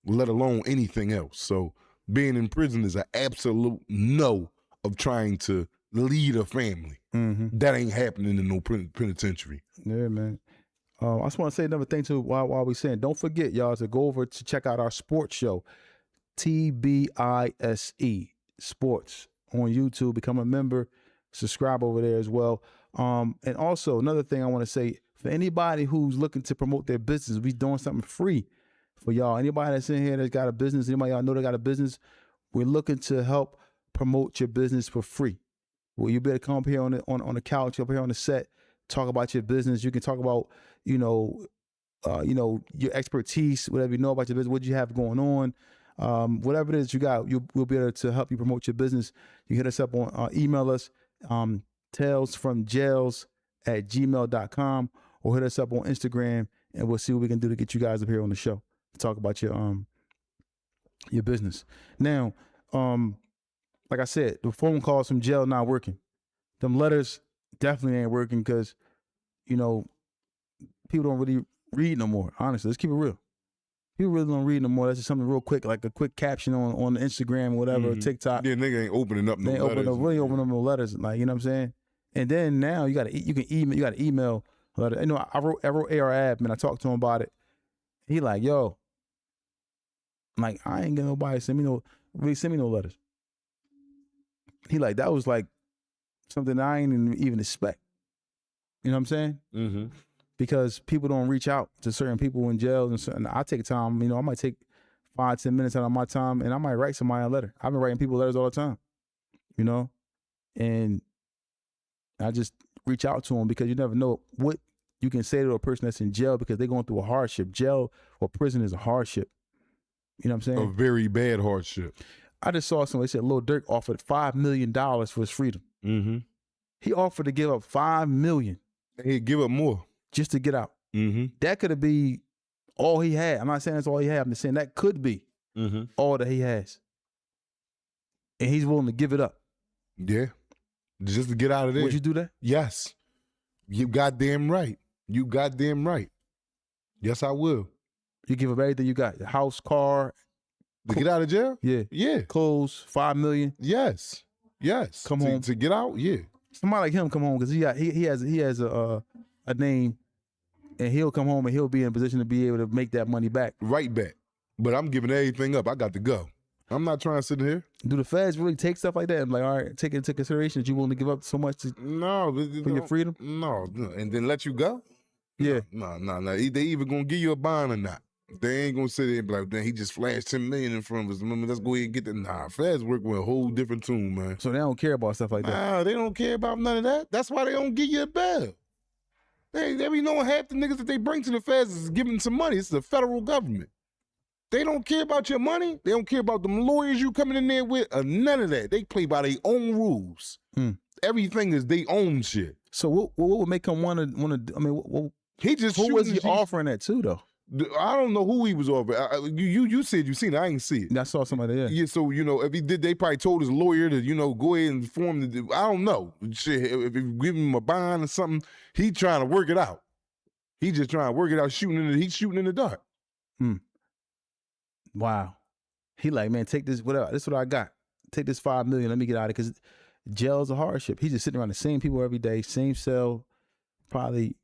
let alone anything else. So being in prison is an absolute no of trying to lead a family. Mm-hmm. That ain't happening in no penitentiary. Yeah, man. I just want to say another thing too while we saying, don't forget, y'all, to go over to check out our sports show, TBISE Sports on YouTube. Become a member, subscribe over there as well. And also another thing I want to say, for anybody who's looking to promote their business, we doing something free for y'all. Anybody that's in here that's got a business, anybody y'all know that got a business, we're looking to help promote your business for free. Well, you better come up here on the couch, up here on the set, talk about your business. You can talk about, your expertise, whatever you know about your business, what you have going on, whatever it is you got, we'll be able to help you promote your business. You hit us up on, email us, talesfromjails@gmail.com, or hit us up on Instagram, and we'll see what we can do to get you guys up here on the show to talk about your business. Now, like I said, the phone calls from jail not working. Them letters definitely ain't working because, people don't really read no more. Honestly, let's keep it real. People really don't read no more. That's just something real quick, like a quick caption on Instagram or whatever, or TikTok. Yeah, nigga ain't opening up no letters. Really opening up no letters. Like, you know what I'm saying? And then now you got to email a letter. I wrote AR admin. I talked to him about it. He like, yo, like, I ain't getting nobody send me no letters. He like, that was like something I ain't even expect. You know what I'm saying? Mm-hmm. Because people don't reach out to certain people in jails and certain, I take time, I might take 5-10 minutes out of my time and I might write somebody a letter. I've been writing people letters all the time, and I just reach out to them because you never know what you can say to a person that's in jail because they're going through a hardship. Jail or prison is a hardship. You know what I'm saying? A very bad hardship. I just saw somebody said Lil Durk offered $5 million for his freedom. Mm-hmm. He offered to give up $5 million He'd give up more. just to get out. Mm-hmm. That could be all he had. I'm not saying that's all he had. I'm just saying that could be all that he has. And he's willing to give it up. Yeah. Just to get out of there. Would you do that? Yes. You goddamn right. You goddamn right. Yes, I will. You give up everything you got. Your house, car. To get out of jail? Yeah. Yeah. Clothes, $5 million. Yes. Yes. Come home. To get out? Yeah. Somebody like him come home because he has a name, and he'll come home and he'll be in a position to be able to make that money back. Right back. But I'm giving everything up. I got to go. I'm not trying to sit here. Do the feds really take stuff like that? I'm like, all right, take into consideration that you're willing to give up so much for your freedom? No. And then let you go? Yeah. No. They either gonna give you a bond or not. They ain't gonna sit there and be like, "Then he just flashed $10 million in front of us. Let's go ahead and get that." Nah, feds work with a whole different tune, man. So they don't care about stuff like that. Nah, they don't care about none of that. That's why they don't give you a bail. They be knowing half the niggas that they bring to the feds is giving some money. It's the federal government. They don't care about your money. They don't care about them lawyers you coming in there with or none of that. They play by their own rules. Everything is their own shit. So what would make him want to? I mean, he just who was he offering that to though? I don't know who he was offering. You said you seen it. I ain't see it. I saw somebody there. Yeah, so if he did, they probably told his lawyer to go ahead and form the. I don't know. Shit, if you give him a bond or something, he trying to work it out. He just trying to work it out. He's shooting in the dark. Wow. He like, man, take this, whatever. This is what I got. Take this $5 million. Let me get out of it because jail's a hardship. He's just sitting around the same people every day, same cell, probably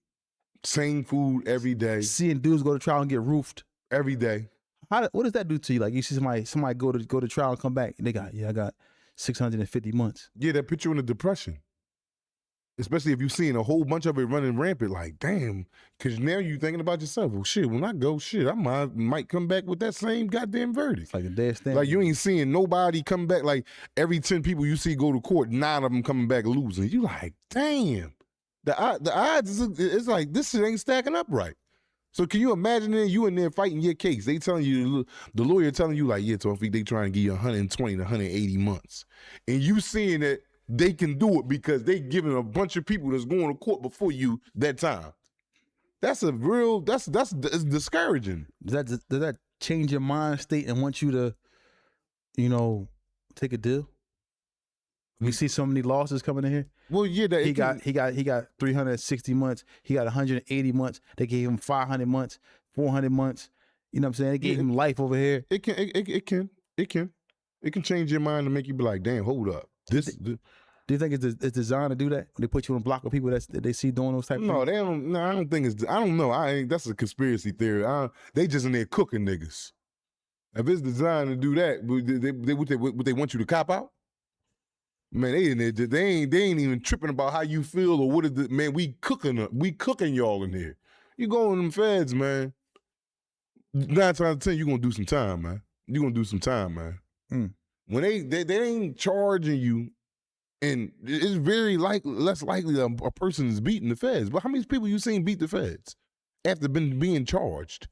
same food every day. Seeing dudes go to trial and get roofed every day. What does that do to you? Like you see somebody go to trial and come back and I got 650 months. Yeah, that put you in a depression. Especially if you're seeing a whole bunch of it running rampant, like, damn, because now you're thinking about yourself, well, shit, when I go, I might come back with that same goddamn verdict. It's like a dead stand. Like, you ain't seeing nobody come back. Like, every 10 people you see go to court, 9 of them coming back losing. You like, damn. The odds, it's like, this shit ain't stacking up right. So can you imagine you in there fighting your case? They telling you, the lawyer telling you, like, yeah, Tawfiq, they trying to give you 120 to 180 months. And you seeing that they can do it because they giving a bunch of people that's going to court before you that time. That's it's discouraging. Does that change your mind state and want you to, take a deal? We see so many losses coming in here. Well, yeah, he got 360 months. He got 180 months. They gave him 500 months, 400 months. You know what I'm saying? They gave him life over here. It can change your mind to make you be like, damn, hold up. Do you think it's designed to do that? They put you on a block of people that they see doing those type of things? They don't. No, I don't think it's. I don't know. That's a conspiracy theory. They just in there cooking niggas. If it's designed to do that, would they want you to cop out? Man, they in there. They ain't even tripping about how you feel or what is the man. We cooking y'all in here. You go in them feds, man. 9 times out of 10, you gonna do some time, man. You gonna do some time, man. When they ain't charging you, and it's very less likely a person is beating the feds. But how many people you seen beat the feds after being charged?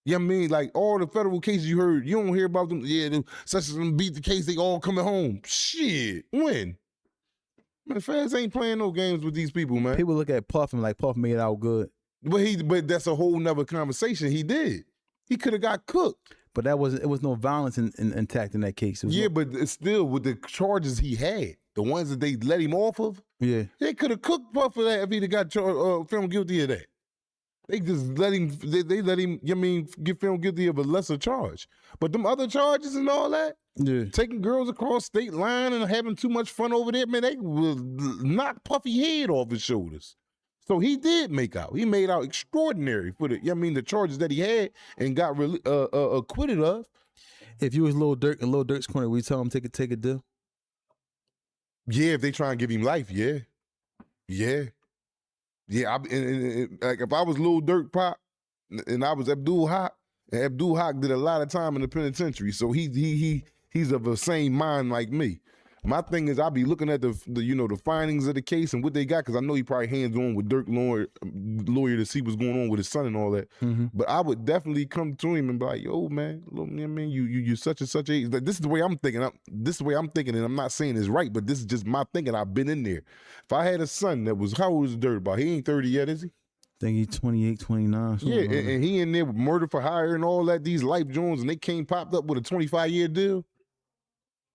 You know what I mean? Like all the federal cases you heard, you don't hear about them. Yeah, such as them beat the case, they all coming home. Shit, when? Man, feds ain't playing no games with these people, man. People look at Puff and like Puff made it out good. But that's a whole nother conversation. He did. He could have got cooked. But it was no violence intact in that case. But it's still with the charges he had, the ones that they let him off of. Yeah, they could have cooked Puff for that if he'd have got found guilty of that. They just let him. They let him. Get found guilty of a lesser charge. But them other charges and all that, taking girls across state line and having too much fun over there, man, they will knock Puffy head off his shoulders. So he did make out. He made out extraordinary for the charges that he had and got acquitted of. If you was Lil Durk in Lil Durk's corner, would you tell him take a deal? Yeah, if they try and give him life, yeah. Yeah, like if I was Lil Durk Pop and I was Abdul Haq, and Abdul Haq did a lot of time in the penitentiary, so he's of the same mind like me. My thing is, I be looking at the the findings of the case and what they got, because I know he probably hands on with Dirk lawyer to see what's going on with his son and all that. But I would definitely come to him and be like, "Yo, man, look, I mean, you such and such age. Like, this is the way I'm thinking. This is the way I'm thinking, and I'm not saying it's right, but this is just my thinking. I've been in there. If I had a son that was, how old is Dirk? About, he ain't 30 yet, is he? I think he's 28, 29. Yeah, and he in there with murder for hire and all that. These life joints, and they came popped up with a 25-year deal.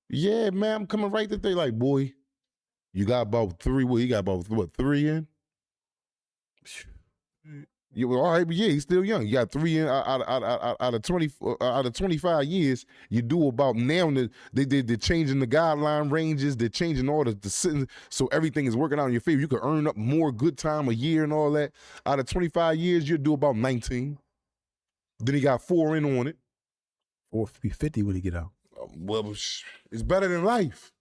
Yeah, man, I'm coming right there. Like, boy, you got about 3. Well, he got about what, 3 in? Yeah, well, all right, but yeah, he's still young. You got 3 in out of 20 out of 25 years. You do about now. They're changing the guideline ranges. They're changing all the sentence, so everything is working out in your favor. You could earn up more good time a year and all that. Out of 25 years, you'll do about 19. Then he got 4 in on it. Or 50 when he get out. Well, it's better than life.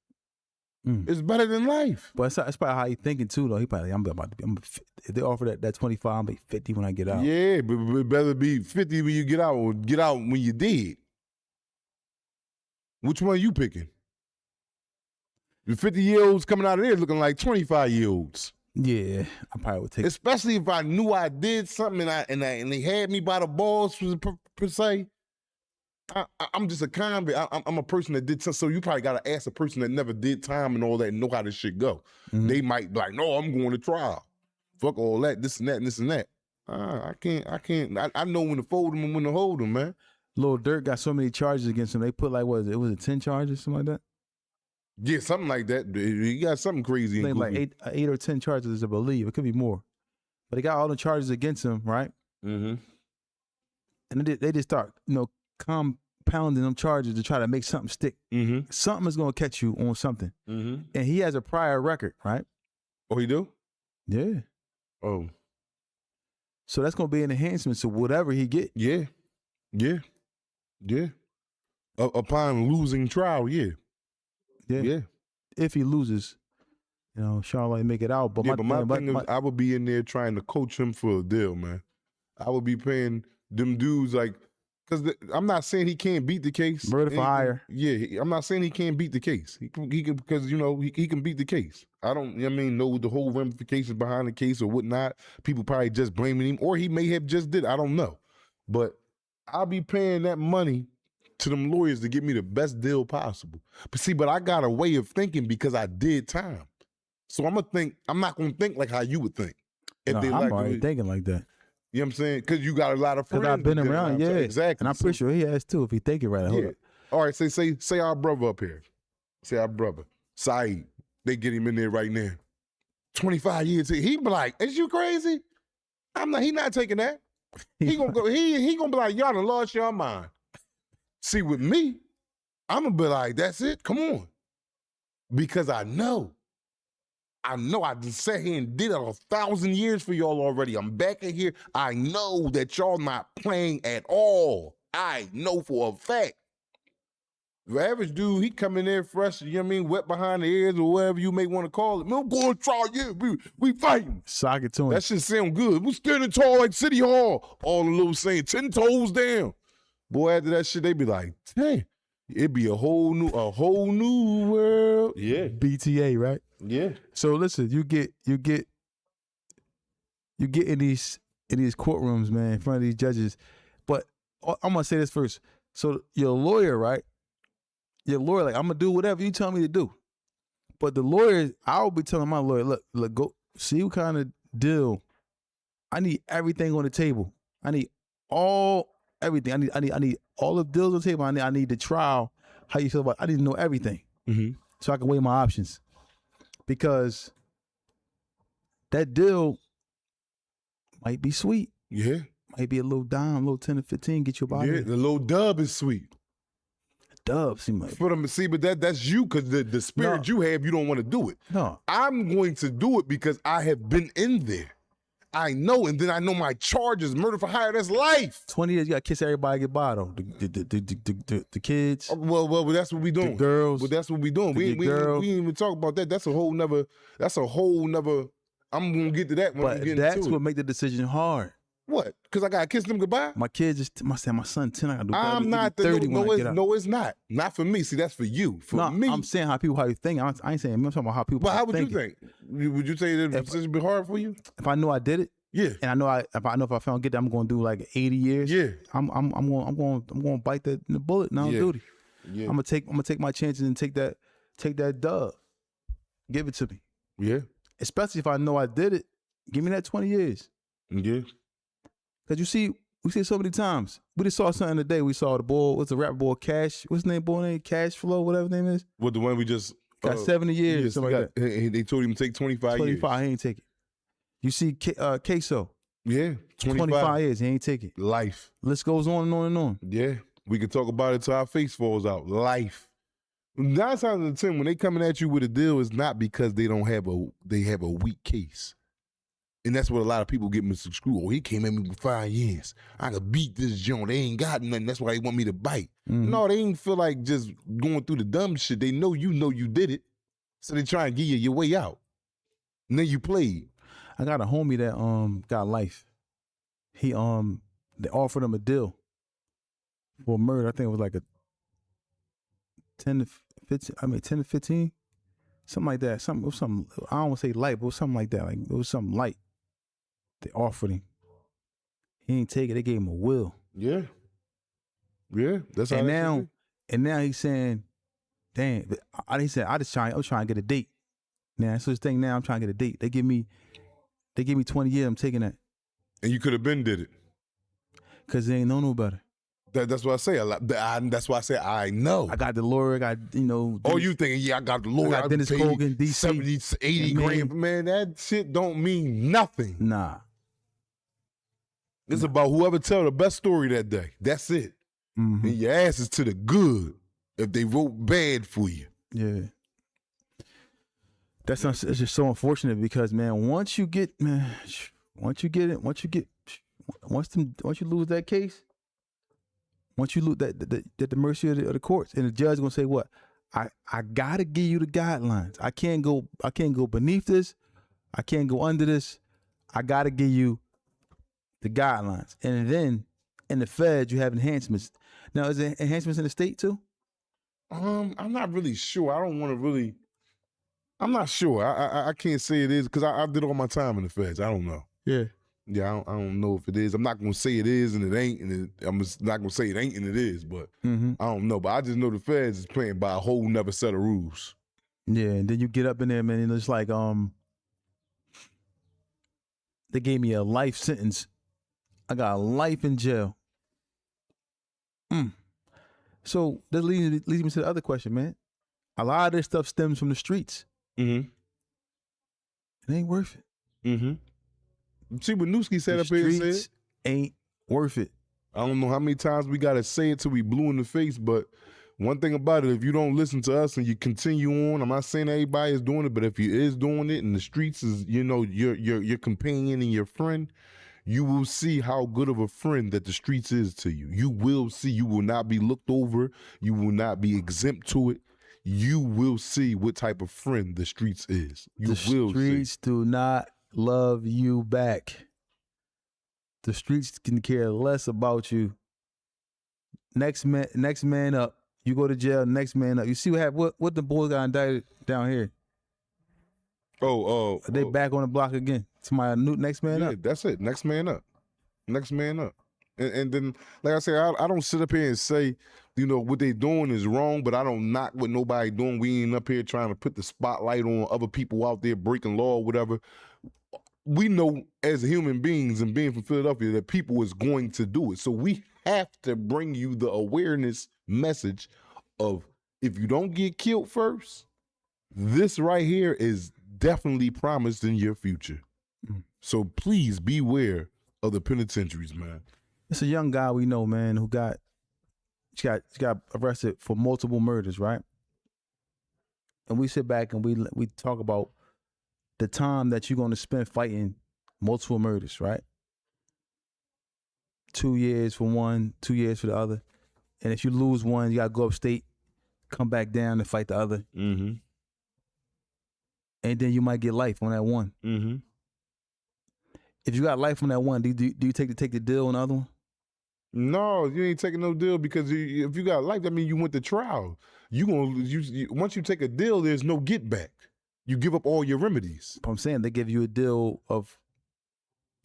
It's better than life. But it's probably how he thinking too, though. He probably, if they offer that 25, I'll be 50 when I get out. Yeah, but it better be 50 when you get out, or get out when you dead. Which one you picking? The 50-year-olds coming out of there looking like 25-year-olds. Yeah, I probably would take. Especially if I knew I did something and they had me by the balls per se. I'm just a convict. I'm a person that did something. So you probably got to ask a person that never did time and all that and know how this shit go. They might be like, no, I'm going to trial. Fuck all that, this and that, and this and that. I can't. I know when to fold them and when to hold them, man. Lil Durk got so many charges against him. They put like, what was it 10 charges, something like that? Yeah, something like that. He got something crazy. I think like 8 or 10 charges, I believe. It could be more. But they got all the charges against him, right? And they just start, compounding them charges to try to make something stick. Something is going to catch you on something. And he has a prior record, right? Oh, he do? Yeah. Oh. So that's going to be an enhancement to whatever he get. Yeah. Upon losing trial, yeah. If he loses, Charlotte make it out. But my thing is, I would be in there trying to coach him for a deal, man. I would be paying them dudes like, because I'm not saying he can't beat the case. Murder for hire. Yeah, I'm not saying he can't beat the case. He can, because he can beat the case. I don't, know the whole ramifications behind the case or whatnot. People probably just blaming him, or he may have just did. I don't know, but I'll be paying that money to them lawyers to get me the best deal possible. But I got a way of thinking because I did time, so I'm not gonna think like how you would think. I'm already thinking like that. You know what I'm saying? Because you got a lot of friends. Because I've been around, yeah. Exactly. And I'm pretty sure he has too, if he think it right. Hold up. All right, say our brother up here. Say our brother, Saeed. They get him in there right now. 25 years. He be like, is you crazy? He not taking that. He gonna go, he gonna be like, y'all done lost your mind. See, with me, I'm gonna be like, that's it, come on. Because I know I just sat here and did it 1,000 years for y'all already. I'm back in here. I know that y'all not playing at all. I know for a fact. The average dude, he come in there fresh, wet behind the ears or whatever you may want to call it. Man, I'm going to trial, yeah, we fighting. Sock it to him. That shit sound good. We standing tall like City Hall. All the little saying 10 toes down. Boy, after that shit, they be like, hey, it'd be a whole new world. Yeah. BTA, right? Yeah. So listen, you get in these courtrooms, man, in front of these judges. But I'm gonna say this first. So your lawyer, right? Your lawyer, like, I'm gonna do whatever you tell me to do. But the lawyer, I'll be telling my lawyer, look, go see what kind of deal. I need everything on the table. I need everything. I need all the deals on the table. I need the trial. How you feel about? I need to know everything, so I can weigh my options. Because that deal might be sweet. Yeah. Might be a little dime, a little 10 or 15, get you about it. Yeah, the little dub is sweet. Dub seem like. For them to see, but that's you, because the spirit you have, you don't want to do it. No. I'm going to do it because I have been in there. I know, and then I know my charges, murder for hire, that's life. 20 years, you got to kiss everybody goodbye, though. The kids. Well, that's what we doing. The girls. Well, that's what we doing. We ain't even talk about that. That's a whole nother I'm gonna get to that when we But get that's into what it. make the decision hard. What? Because I gotta kiss them goodbye? My kids just, my son 10, I gotta do I'm not the 30 when I get out. no, it's not. Not for me. See, that's for you. For me. I'm saying how you think. I ain't saying, I'm talking about how people But how would you thinking. think? Would you say that the decision be hard for you? If I know I did it, Yeah. and I know if I found get that, I'm gonna do like 80 years. Yeah. I'm gonna bite the bullet and on Yeah. duty. Yeah. I'm gonna take my chances and take that dub. Give it to me. Yeah. Especially if I know I did it. Give me that 20 years. Yeah. Cause you see, we see it so many times. We just saw something today. We saw the boy, what's the rap boy, Cash, what's his name, boy name? Cash Flow, whatever his name is. What the one we just Got 70 years, yes, something like that. They told him to take 25 years. 25, he ain't take it. You see Queso, Yeah. 25 years, he ain't take it. Life. List goes on and on and on. Yeah. We can talk about it till our face falls out. Life. 9 times out of 10, when they coming at you with a deal, it's not because they have a weak case. And that's what a lot of people get misconstrued. Oh, he came at me with 5 years. I could beat this joint. They ain't got nothing. That's why they want me to bite. No, they ain't feel like just going through the dumb shit. They know you did it. So they try and give you your way out. And then you played. I got a homie that got life. He they offered him a deal for murder. I think it was like a 10 to 15, something like that. Something I don't want to say light, but it was something like that. Like it was something light. They offered him. He ain't take it. They gave him a will. Yeah. Yeah. That's how And that now, should and now he's saying, "Damn!" He said, "I'm trying to get a date." Now that's his thing. Now I'm trying to get a date. They give me 20 years. I'm taking that be. And you could have been did it. because they ain't know no better. That's what I say. That's why I say I know. I got the lawyer. I got Oh, you thinking, yeah, I got the lawyer. I got Dennis paid Kogan, DC. 70, 80 Man. grand. Man, that shit don't mean nothing. Nah. It's about whoever tell the best story that day. That's it. Mm-hmm. And your ass is to the good if they vote bad for you. Yeah. It's just so unfortunate because, man, once you lose that case, once you lose that at the mercy of the courts, and the judge gonna say what? I gotta give you the guidelines. I can't go beneath this. I can't go under this. I gotta give you the guidelines. And then in the feds, you have enhancements. Now, is it enhancements in the state too? I'm not really sure. I don't want to really. I'm not sure. I can't say it is because I did all my time in the feds. I don't know. Yeah. Yeah, I don't know if it is. I'm not gonna say it is and it ain't, and I'm just not gonna say it ain't and it is. But Mm-hmm. I don't know. But I just know the feds is playing by a whole nother set of rules. Yeah, and then you get up in there, man, and it's like they gave me a life sentence. I got life in jail. So that leads me to the other question, man. A lot of this stuff stems from the streets. Mm-hmm. It ain't worth it. Mm-hmm. See what Newski said The up here and said? streets ain't worth it. I don't know how many times we gotta say it till we blue in the face, but one thing about it, if you don't listen to us and you continue on, I'm not saying everybody is doing it, but if you is doing it and the streets is, your companion and your friend, you will see how good of a friend that the streets is to you. You will see. You will not be looked over. You will not be exempt to it. You will see what type of friend the streets is. You will The streets do not love you back. The streets can care less about you. Next man up. You go to jail. Next man up. You see what the boys got indicted down here. They back on the block again. Somebody new next man up. That's it. Next man up. Next man up. And then, like I said, I don't sit up here and say, what they doing is wrong, but I don't knock what nobody doing. We ain't up here trying to put the spotlight on other people out there breaking law or whatever. We know as human beings and being from Philadelphia that people is going to do it. So we have to bring you the awareness message of if you don't get killed first, this right here is definitely promised in your future. So please beware of the penitentiaries, man. It's a young guy we know, man, who got arrested for multiple murders, right? And we sit back and we talk about the time that you're going to spend fighting multiple murders, right? 2 years for one, 2 years for the other. And if you lose one, you got to go upstate, come back down and fight the other. Mm-hmm. And then you might get life on that one. Mm-hmm. If you got life on that one, do you take the deal on the other one? No, you ain't taking no deal because if you got life, that means you went to trial. Once you take a deal, there's no get back. You give up all your remedies. I'm saying they give you a deal of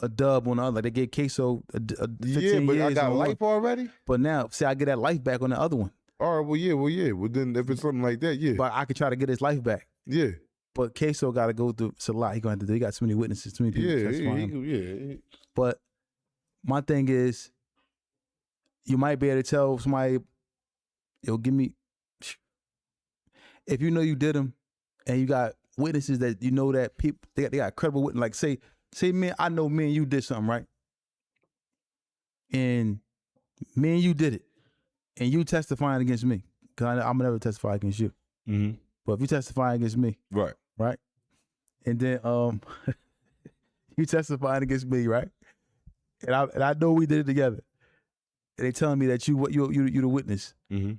a dub on the other. Like they gave Queso a 15 but years I got on life one. already. But now, say I get that life back on the other one. All right, well, yeah. Well, then if it's something like that, yeah. But I could try to get his life back. Yeah. But Queso got to go through. It's a lot. He going to do. He got too many witnesses, too many people testifying. Yeah. But my thing is, you might be able to tell somebody, yo, give me. If you know you did them, and you got witnesses that you know that people they got credible witness. Like say, man, I know me and you did something, right? And me and you did it, and you testifying against me, because I'm never testify against you. Mm-hmm. But if you testify against me, right, and then you testifying against me, right, and I know we did it together, and they telling me that you the witness, mm-hmm.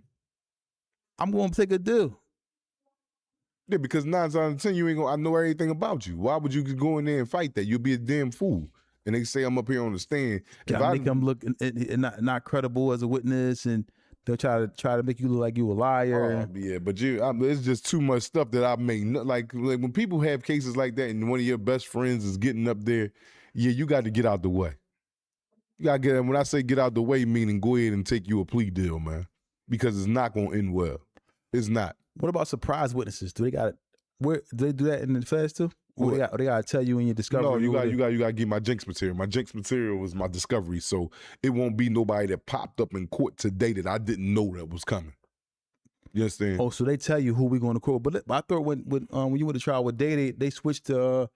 I'm going to take a deal. Yeah, because 9 times out of 10, you ain't gonna. I know everything about you. Why would you go in there and fight that? You'll be a damn fool. And they say I'm up here on the stand. If I make them look not credible as a witness, and they'll try to make you look like you a liar. Yeah, but it's just too much stuff that I make. Like when people have cases like that, and one of your best friends is getting up there, yeah, you got to get out the way. You got to get. When I say get out the way, meaning go ahead and take you a plea deal, man, because it's not gonna end well. It's not. What about surprise witnesses? Do they got it? Where do they do that in the feds too? Or they got to tell you in your discovery? No, you got to get my jinx material. My jinx material was my discovery, so it won't be nobody that popped up in court today that I didn't know that was coming. You understand? Oh, so they tell you who we going to court. But I thought when you went to trial with Day, they switched to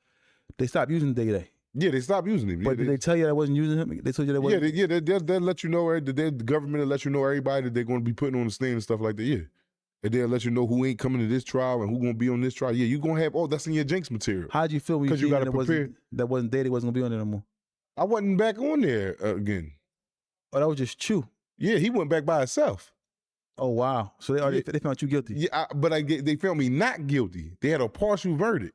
they stopped using Day. Yeah, they stopped using him. But did they tell you that wasn't using him? They told you that wasn't. Yeah, they'll let you know. The government will let you know everybody that they're going to be putting on the stand and stuff like that. Yeah. And they'll let you know who ain't coming to this trial and who gonna be on this trial. Yeah, you gonna have all that's in your jinx material. How'd you feel when you got to prepare? That wasn't Day, wasn't gonna be on there no more. I wasn't back on there again. Oh, that was just Chew. Yeah, he went back by himself. Oh wow! So they found you guilty. Yeah, but they found me not guilty. They had a partial verdict.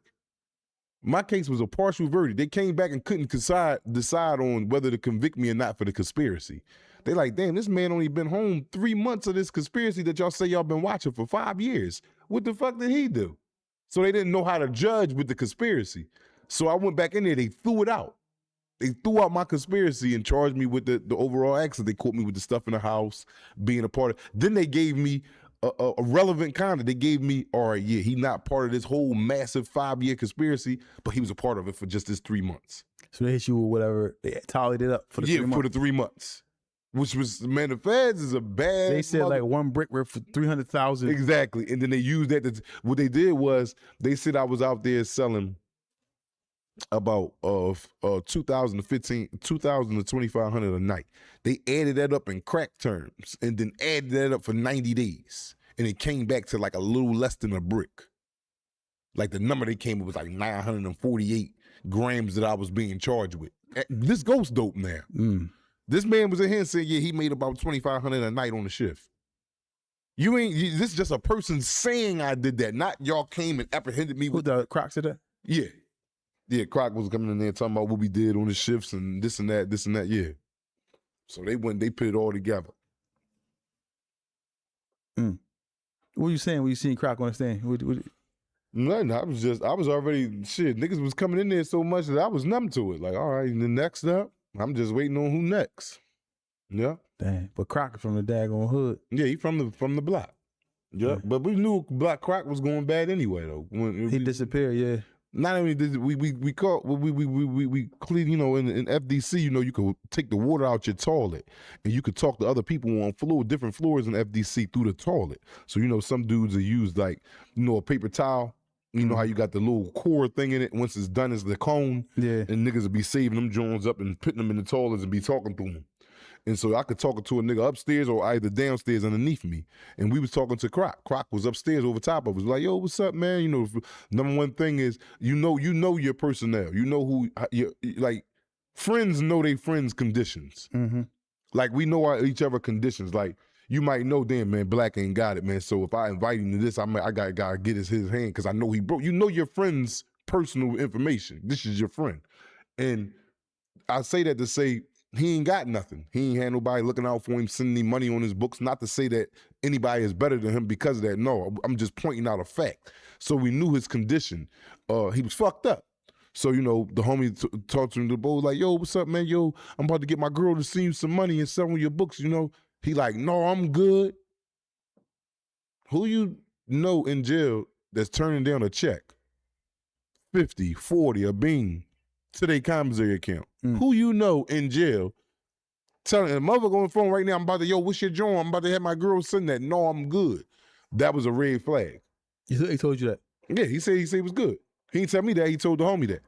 My case was a partial verdict. They came back and couldn't decide on whether to convict me or not for the conspiracy. They like, damn, this man only been home 3 months of this conspiracy that y'all say y'all been watching for 5 years. What the fuck did he do? So they didn't know how to judge with the conspiracy. So I went back in there, they threw it out. They threw out my conspiracy and charged me with the overall accident. They caught me with the stuff in the house, being a part of. Then they gave me a relevant conduct. They gave me, all right, yeah, he not part of this whole massive 5-year conspiracy, but he was a part of it for just this 3 months. So they hit you with whatever, they tallied it up for the 3 months. For the 3 months. Which was, man, the feds is a bad. They said like one brick worth for 300,000. Exactly. And then they used that. What they did was they said I was out there selling about 2,015, 2,000 to 2,500 a night. They added that up in crack terms and then added that up for 90 days. And it came back to like a little less than a brick. Like the number they came with was like 948 grams that I was being charged with. This ghost dope now. This man was in here and said, yeah, he made about 2,500 a night on the shift. This is just a person saying I did that, not y'all came and apprehended me. Who the Croc said that? Yeah. Yeah, Croc was coming in there talking about what we did on the shifts and this and that, yeah. So they put it all together. What were you saying when you seen Croc on the stand? Nothing, I was already, niggas was coming in there so much that I was numb to it. Like, all right, and the next up, I'm just waiting on who next. Yeah. Dang. But Croc is from the daggone hood. Yeah, he from the block. Yeah. But we knew Black Croc was going bad anyway though. When he disappeared, yeah. Not only did we caught we clean, you know, in FDC, you know, you could take the water out your toilet and you could talk to other people on different floors in FDC through the toilet. So, you know, some dudes are used like, you know, a paper towel. You know how you got the little core thing in it. Once it's done, it's the cone. Yeah. And niggas will be saving them joints up and putting them in the toilets and be talking to them. And so I could talk to a nigga upstairs or either downstairs underneath me. And we was talking to Croc. Croc was upstairs over top of us. Like, yo, what's up, man? You know, number one thing is, you know your personnel. You know who, like, friends know they friends' conditions. Mm-hmm. Like, we know each other conditions. Like, you might know, damn, man, Black ain't got it, man. So if I invite him to this, I gotta get his hand because I know he broke. You know your friend's personal information. This is your friend. And I say that to say he ain't got nothing. He ain't had nobody looking out for him, sending him money on his books. Not to say that anybody is better than him because of that. No, I'm just pointing out a fact. So we knew his condition. He was fucked up. So, you know, the homie talked to him, the boy was like, yo, what's up, man? Yo, I'm about to get my girl to send you some money and sell your books, you know. He like, no, I'm good. Who you know in jail that's turning down a check, 50, 40, a bean, to their commissary account? Who you know in jail telling the mother on the phone right now, I'm about to, yo, what's your joint? I'm about to have my girl send that. No, I'm good. That was a red flag. He told you that? Yeah, he said he was good. He didn't tell me that. He told the homie that.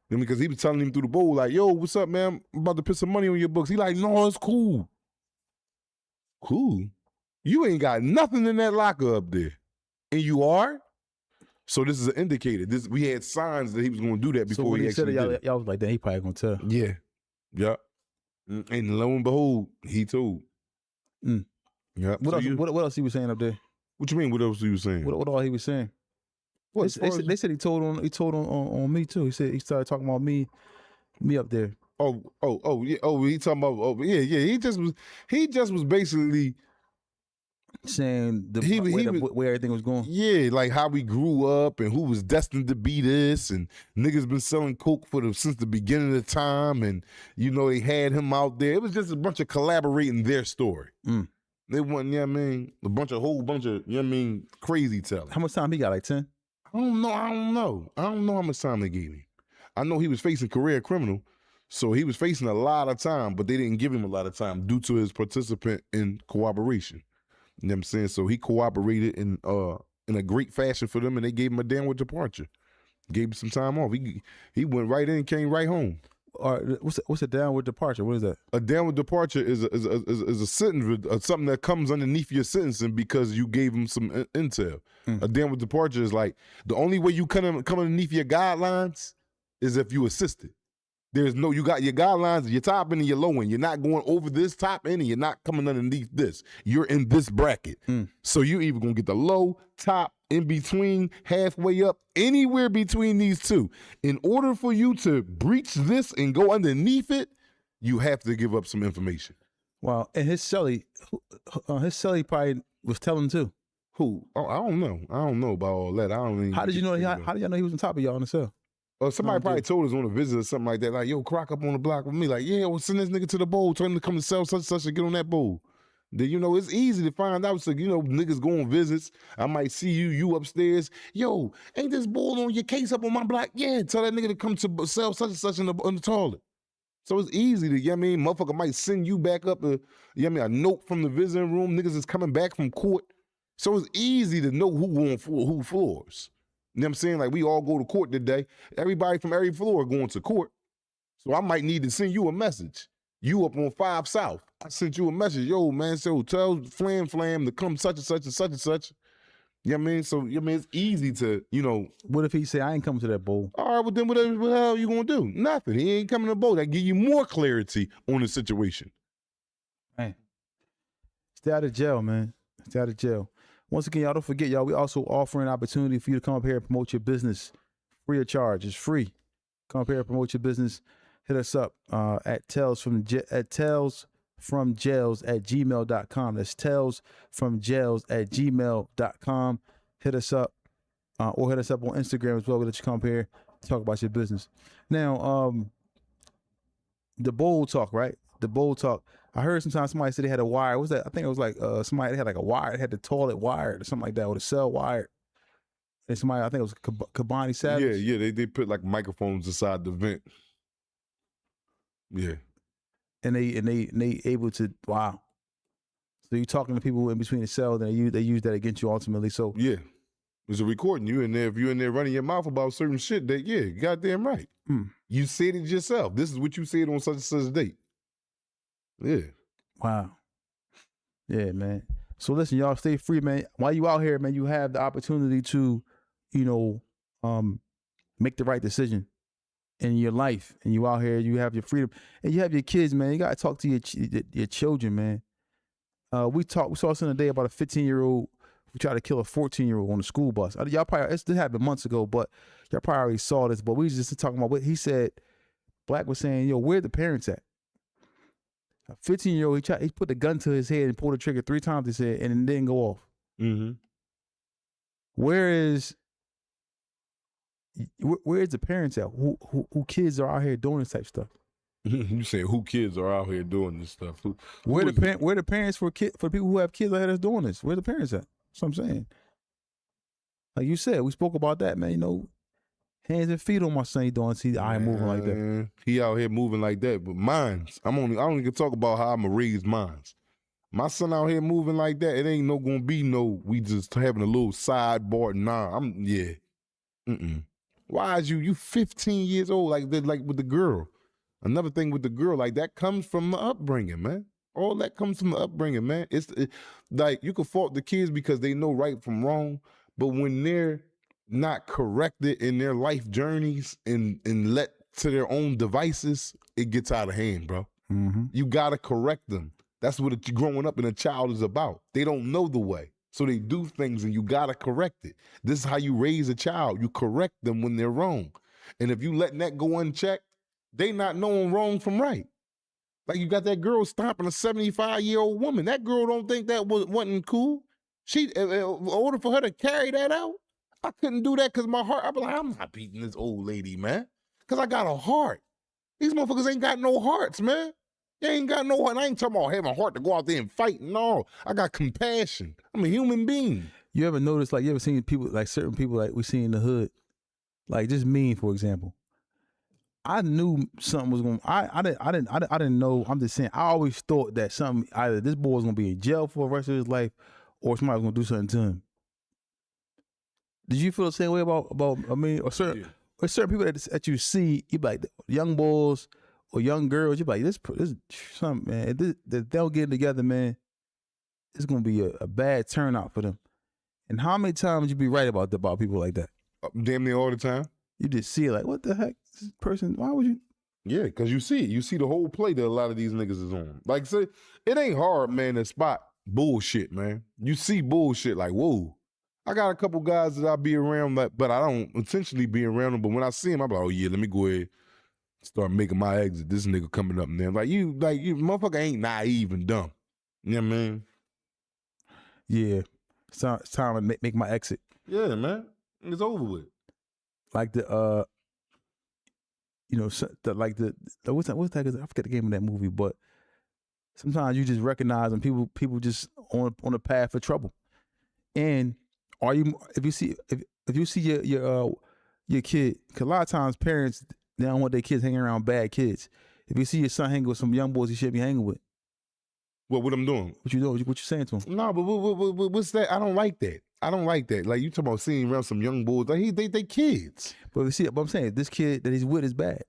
Because he was telling him through the bowl, like, yo, what's up, man? I'm about to put some money on your books. He like, no, it's cool. Cool? You ain't got nothing in that locker up there. And you are? So this is an indicator. We had signs that he was going to do that before so when he actually actually did it. Y'all was like, that he probably going to tell. Yeah. Yeah. And lo and behold, he told. Yeah. What else he was saying up there? What you mean? What else he was saying? What all he was saying? What, They said he told on me too. He said he started talking about me up there. Oh, yeah. Oh, he talking about. Oh, yeah. He just was basically saying where everything was going. Yeah, like how we grew up and who was destined to be this, and niggas been selling coke since the beginning of the time, and you know they had him out there. It was just a bunch of collaborating their story. They wasn't, you know what I mean, whole bunch of, you know what I mean, crazy telling. How much time he got? Like 10? I don't know how much time they gave him. I know he was facing career criminal, so he was facing a lot of time, but they didn't give him a lot of time due to his participant in cooperation. You know what I'm saying? So he cooperated in a great fashion for them, and they gave him a downward departure. Gave him some time off. He went right in, came right home. What's a downward departure? What is that? A downward departure is a sentence, something that comes underneath your sentencing because you gave him some intel. A downward departure is like the only way you come underneath your guidelines is if you assisted. You got your guidelines, your top end and your low end. You're not going over this top end and you're not coming underneath this. You're in this bracket. So you're either going to get the low, top, in between, halfway up, anywhere between these two. In order for you to breach this and go underneath it, you have to give up some information. Wow. And his cellie probably was telling too. Who? Oh, I don't know. I don't know about all that. I don't even. How did you know? How did y'all know he was on top of y'all in the cell? Somebody probably told us on a visit or something like that. Like, yo, Croc up on the block with me. Like, yeah, we'll send this nigga to the bowl. Tell him to come to sell such and such and get on that bowl. Then, you know, it's easy to find out. So, you know, niggas go on visits. I might see you upstairs. Yo, ain't this bowl on your case up on my block? Yeah, tell that nigga to come to sell such and such in the toilet. So it's easy to, you know what I mean? Motherfucker might send you back up you know what I mean, a note from the visiting room. Niggas is coming back from court. So it's easy to know who floors. You know what I'm saying? Like, we all go to court today. Everybody from every floor going to court. So I might need to send you a message. You up on 5 South. I sent you a message. Yo, man, so tell Flam to come such and such and such and such. You know what I mean? So, you know what I mean, it's easy to, you know. What if he say, I ain't coming to that bowl? All right, well, then what the hell you going to do? Nothing. He ain't coming to the bowl. That give you more clarity on the situation. Man. Stay out of jail, man. Stay out of jail. Once again, y'all don't forget, y'all, we also offering an opportunity for you to come up here and promote your business free of charge. It's free. Come up here and promote your business. Hit us up at talesfromjails@gmail.com. That's talesfromjails@gmail.com. Hit us up or hit us up on Instagram as well. We'll let you come up here and talk about your business. Now, the bowl talk, right? The bowl talk. I heard sometimes somebody said they had a wire. What was that? I think it was like somebody had like a wire. They had the toilet wired or something like that, or the cell wired. And somebody, I think it was Kabani Savage. Yeah. They put like microphones inside the vent. Yeah. And they able to, wow. So you're talking to people in between the cells, and they use that against you ultimately. So yeah, there's a recording. You in there? If you in there running your mouth about certain shit, that goddamn right. You said it yourself. This is what you said on such and such date. Yeah. Wow. Yeah, man. So listen, y'all, stay free, man. While you out here, man, you have the opportunity to, you know, make the right decision in your life. And you out here, you have your freedom, and you have your kids, man. You gotta talk to your children, man. We saw something today about a 15-year-old who tried to kill a 14-year-old on the school bus. Y'all probably, this happened months ago, but y'all probably already saw this. But we was just talking about what he said. Black was saying, yo, where the parents at? A 15-year-old, he put the gun to his head and pulled the trigger 3 times, he said, and it didn't go off. Mm-hmm. Where is the parents at? Who kids are out here doing this type of stuff? You say who kids are out here doing this stuff? Where the parents for people who have kids out here that's doing this? Where the parents at? That's what I'm saying. Like you said, we spoke about that, man. You know, hands and feet on my son. He doing. See, I ain't moving like that. He out here moving like that. But mines, I don't even talk about how I'ma raise mines. My son out here moving like that. It ain't gonna be no. We just having a little sidebar. Nah, Why is you 15 years old like with the girl? Another thing with the girl, like that comes from the upbringing, man. All that comes from the upbringing, man. It's like you can fault the kids because they know right from wrong, but when they're not corrected in their life journeys and let to their own devices, it gets out of hand, bro. Mm-hmm. You gotta correct them. That's what growing up in a child is about. They don't know the way, so they do things and you gotta correct it. This is how you raise a child. You correct them when they're wrong. And if you letting that go unchecked, they not knowing wrong from right. Like you got that girl stomping a 75-year-old woman. That girl don't think that wasn't cool. She, in order for her to carry that out, I couldn't do that because my heart, I'd be like, I'm not beating this old lady, man. Because I got a heart. These motherfuckers ain't got no hearts, man. They ain't got no heart. I ain't talking about having a heart to go out there and fight. No, I got compassion. I'm a human being. You ever notice, like, you ever seen people, like certain people like we see in the hood, like just me, for example. I knew something was going. I didn't know. I'm just saying. I always thought that something, either this boy was gonna be in jail for the rest of his life, or somebody was gonna do something to him. Did you feel the same way about? I mean, or certain people that you see, you be like young boys or young girls. You be like this something, man. If they don't get together, man, it's gonna be a bad turnout for them. And how many times you be right about people like that? Damn near all the time. You just see it like, what the heck? This person, why would you? Yeah, because you see it. You see the whole play that a lot of these niggas is on. Like, say, it ain't hard, man, to spot bullshit, man. You see bullshit like, whoa. I got a couple guys that I be around, but I don't intentionally be around them. But when I see them, I'm like, oh, yeah, let me go ahead start making my exit. This nigga coming up and then. Like, you motherfucker ain't naive and dumb. You know what I mean? Yeah. It's time to make my exit. Yeah, man. It's over with. Like the what's that? I forget the game of that movie, but sometimes you just recognize when people just on a path for trouble. And if you see your kid, because a lot of times parents, they don't want their kids hanging around bad kids. If you see your son hanging with some young boys he shouldn't be hanging with, what I'm doing? What you doing? What you saying to him? No, but what's that? I don't like that. I don't like that. Like, you talking about seeing around some young boys. Like, they kids. But I'm saying, this kid that he's with is bad.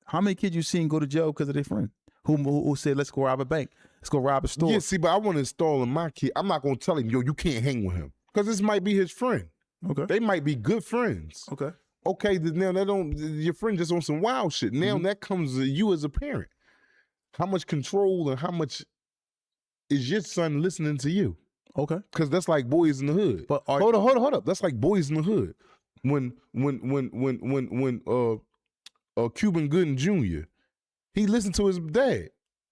How many kids you seen go to jail because of their friend who said, let's go rob a bank, let's go rob a store? Yeah, see, but I want to install in my kid. I'm not going to tell him, yo, you can't hang with him. Because this might be his friend. Okay. They might be good friends. Okay. Okay, now your friend just on some wild shit. Now that comes to you as a parent. How much control and how much is your son listening to you? Okay. Because that's like Boys in the Hood. But hold up. That's like Boys in the Hood. When Cuban Gooden Jr., he listened to his dad.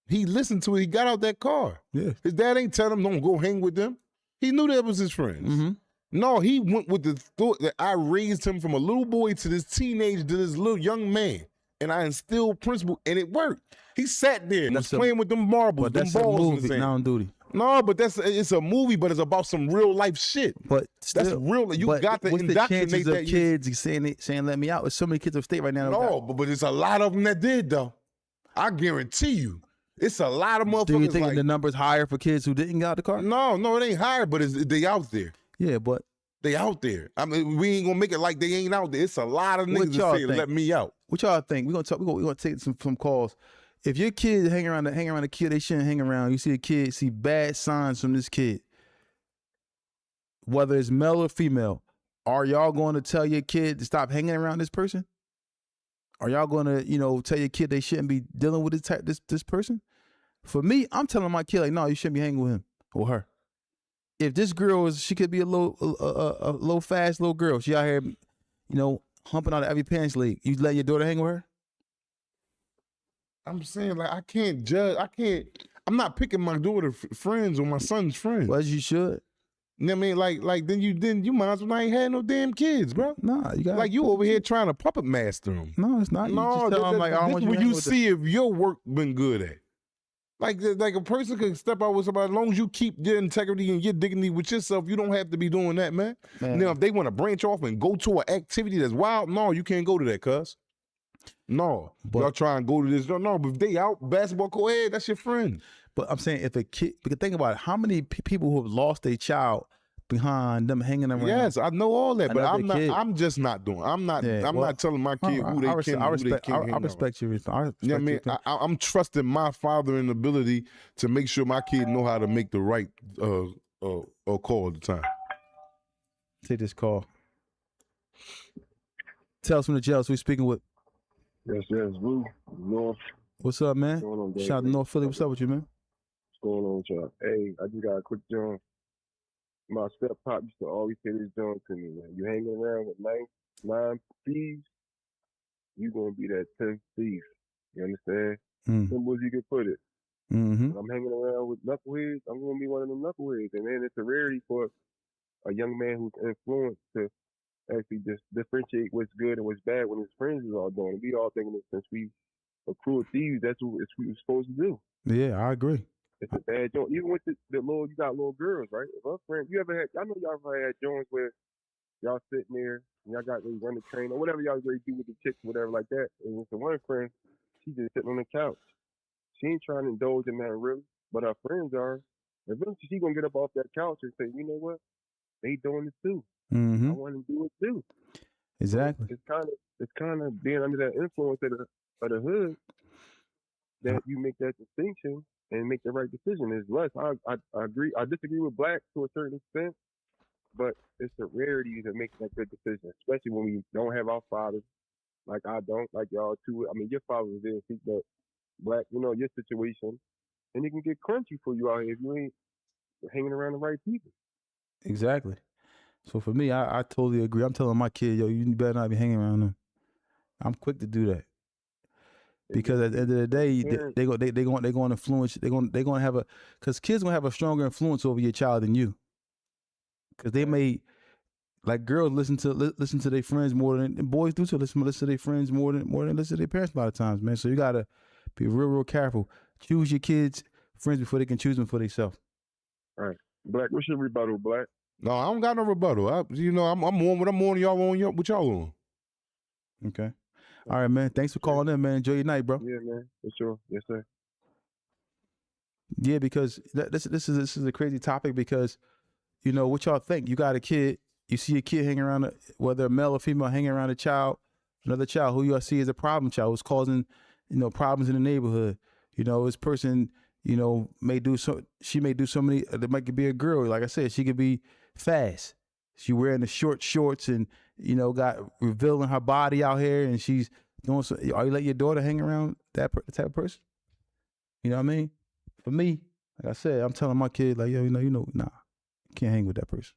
He listened to it. He got out that car. Yeah. His dad ain't telling him don't go hang with them. He knew that was his friends. Mm-hmm. No, he went with the thought that I raised him from a little boy to this teenage to this little young man. And I instilled principle, and it worked. He sat there and playing with them marbles, but them that's balls. a movie, now on duty. No, but it's a movie, but it's about some real life shit. But still, that's real. You got to what's indoctrinate the chances that. Of kids saying let me out. There's so many kids upstate right now. No, but it's a lot of them that did though. I guarantee you, it's a lot of motherfuckers. Do you think like, the number's higher for kids who didn't get out the car? No, it ain't higher, but they out there. Yeah, but they out there. I mean, we ain't gonna make it like they ain't out there. It's a lot of niggas that say, "Let me out." What y'all think? We're gonna take some calls. If your kid hang around a kid they shouldn't hang around, you see a kid, see bad signs from this kid, whether it's male or female, are y'all going to tell your kid to stop hanging around this person? Are y'all going to, tell your kid they shouldn't be dealing with this person? For me, I'm telling my kid, like, no, you shouldn't be hanging with him or her. If this girl she could be a low fast little girl. She out here, humping out of every pants leg. You let your daughter hang with her? I'm saying like I can't judge. I'm not picking my daughter friends or my son's friends. Well, as you should. You know what I mean? Like then you might as well not ain't had no damn kids, bro. Nah, you got Like you over here trying to puppet master them. No, it's not. You No, just tell them like I don't this want you where to hang you with see if your work been good at. Like a person can step out with somebody as long as you keep your integrity and your dignity with yourself. You don't have to be doing that, man. Now, if they want to branch off and go to an activity that's wild, no, you can't go to that, cuz. No, y'all try and go to this. No, but if they out basketball court, hey, that's your friend. But I'm saying if a kid, because think about it, how many people who have lost their child behind them hanging around? Yes, I know all that, but another kid. I'm just not doing. I'm not telling my kid who they can and who they can't. I respect your response. You know what I mean? I'm trusting my father and ability to make sure my kid know how to make the right call at the time. Take this call. Tell us from the jails who we speaking with. Yes, Woo. North. What's up, man? What's going on, Shout out to North Philly. What's up with you, man? What's going on, y'all? Hey, I just got a quick joint. My step pop used to always say this joint to me, man. You hanging around with nine thieves, you gonna be that 10th thief. You understand? Simple as you can put it. Mm-hmm. When I'm hanging around with knuckleheads, I'm gonna be one of them knuckleheads. And then it's a rarity for a young man who's influenced to actually just differentiate what's good and what's bad when his friends is all doing. We all thinking that since we are cruel thieves, that's what we're supposed to do. Yeah, I agree. It's a bad joint. Even with the little, you got little girls, right? If our friend, I know y'all ever had joints where y'all sitting there and y'all got ready to run the train or whatever y'all ready to do with the chicks, whatever like that. And with the one friend, she just sitting on the couch. She ain't trying to indulge in that really, but her friends are. Eventually, she gonna get up off that couch and say, you know what? They doing it too. Mm-hmm. I want to do it too. Exactly. So it's kind of being under that influence of the hood that you make that distinction and make the right decision. Is less. I agree. I disagree with Black to a certain extent, but it's a rarity to make that good decision, especially when we don't have our fathers. Like I don't, like y'all too. I mean, your father was there, but Black, your situation, and it can get crunchy for you out here if you ain't hanging around the right people. Exactly. So for me, I totally agree. I'm telling my kid, yo, you better not be hanging around them. I'm quick to do that. Because at the end of the day, they're going to influence. They're going to have because kids gonna have a stronger influence over your child than you. Because they may, like girls listen to their friends more than and boys do too. Listen to their friends more than listen to their parents a lot of times, man. So you gotta be real careful. Choose your kids' friends before they can choose them for themselves. All right, Black. What's your rebuttal, Black? No, I don't got no rebuttal. I'm on what I'm on. Y'all on what y'all on. Okay. All right, man. Thanks for calling in, man. Enjoy your night, bro. Yeah, man. For sure. Yes, sir. Yeah, because this is a crazy topic because, what y'all think. You got a kid. You see a kid hanging around, whether a male or female, hanging around another child who y'all see as a problem child who's causing, problems in the neighborhood. This person, she may do so many. There might be a girl, like I said, she could be fast. She wearing the short shorts and got revealing her body out here, and she's doing. Are you let your daughter hang around that type of person? You know what I mean? For me, like I said, I'm telling my kid, like, yo, nah, you can't hang with that person.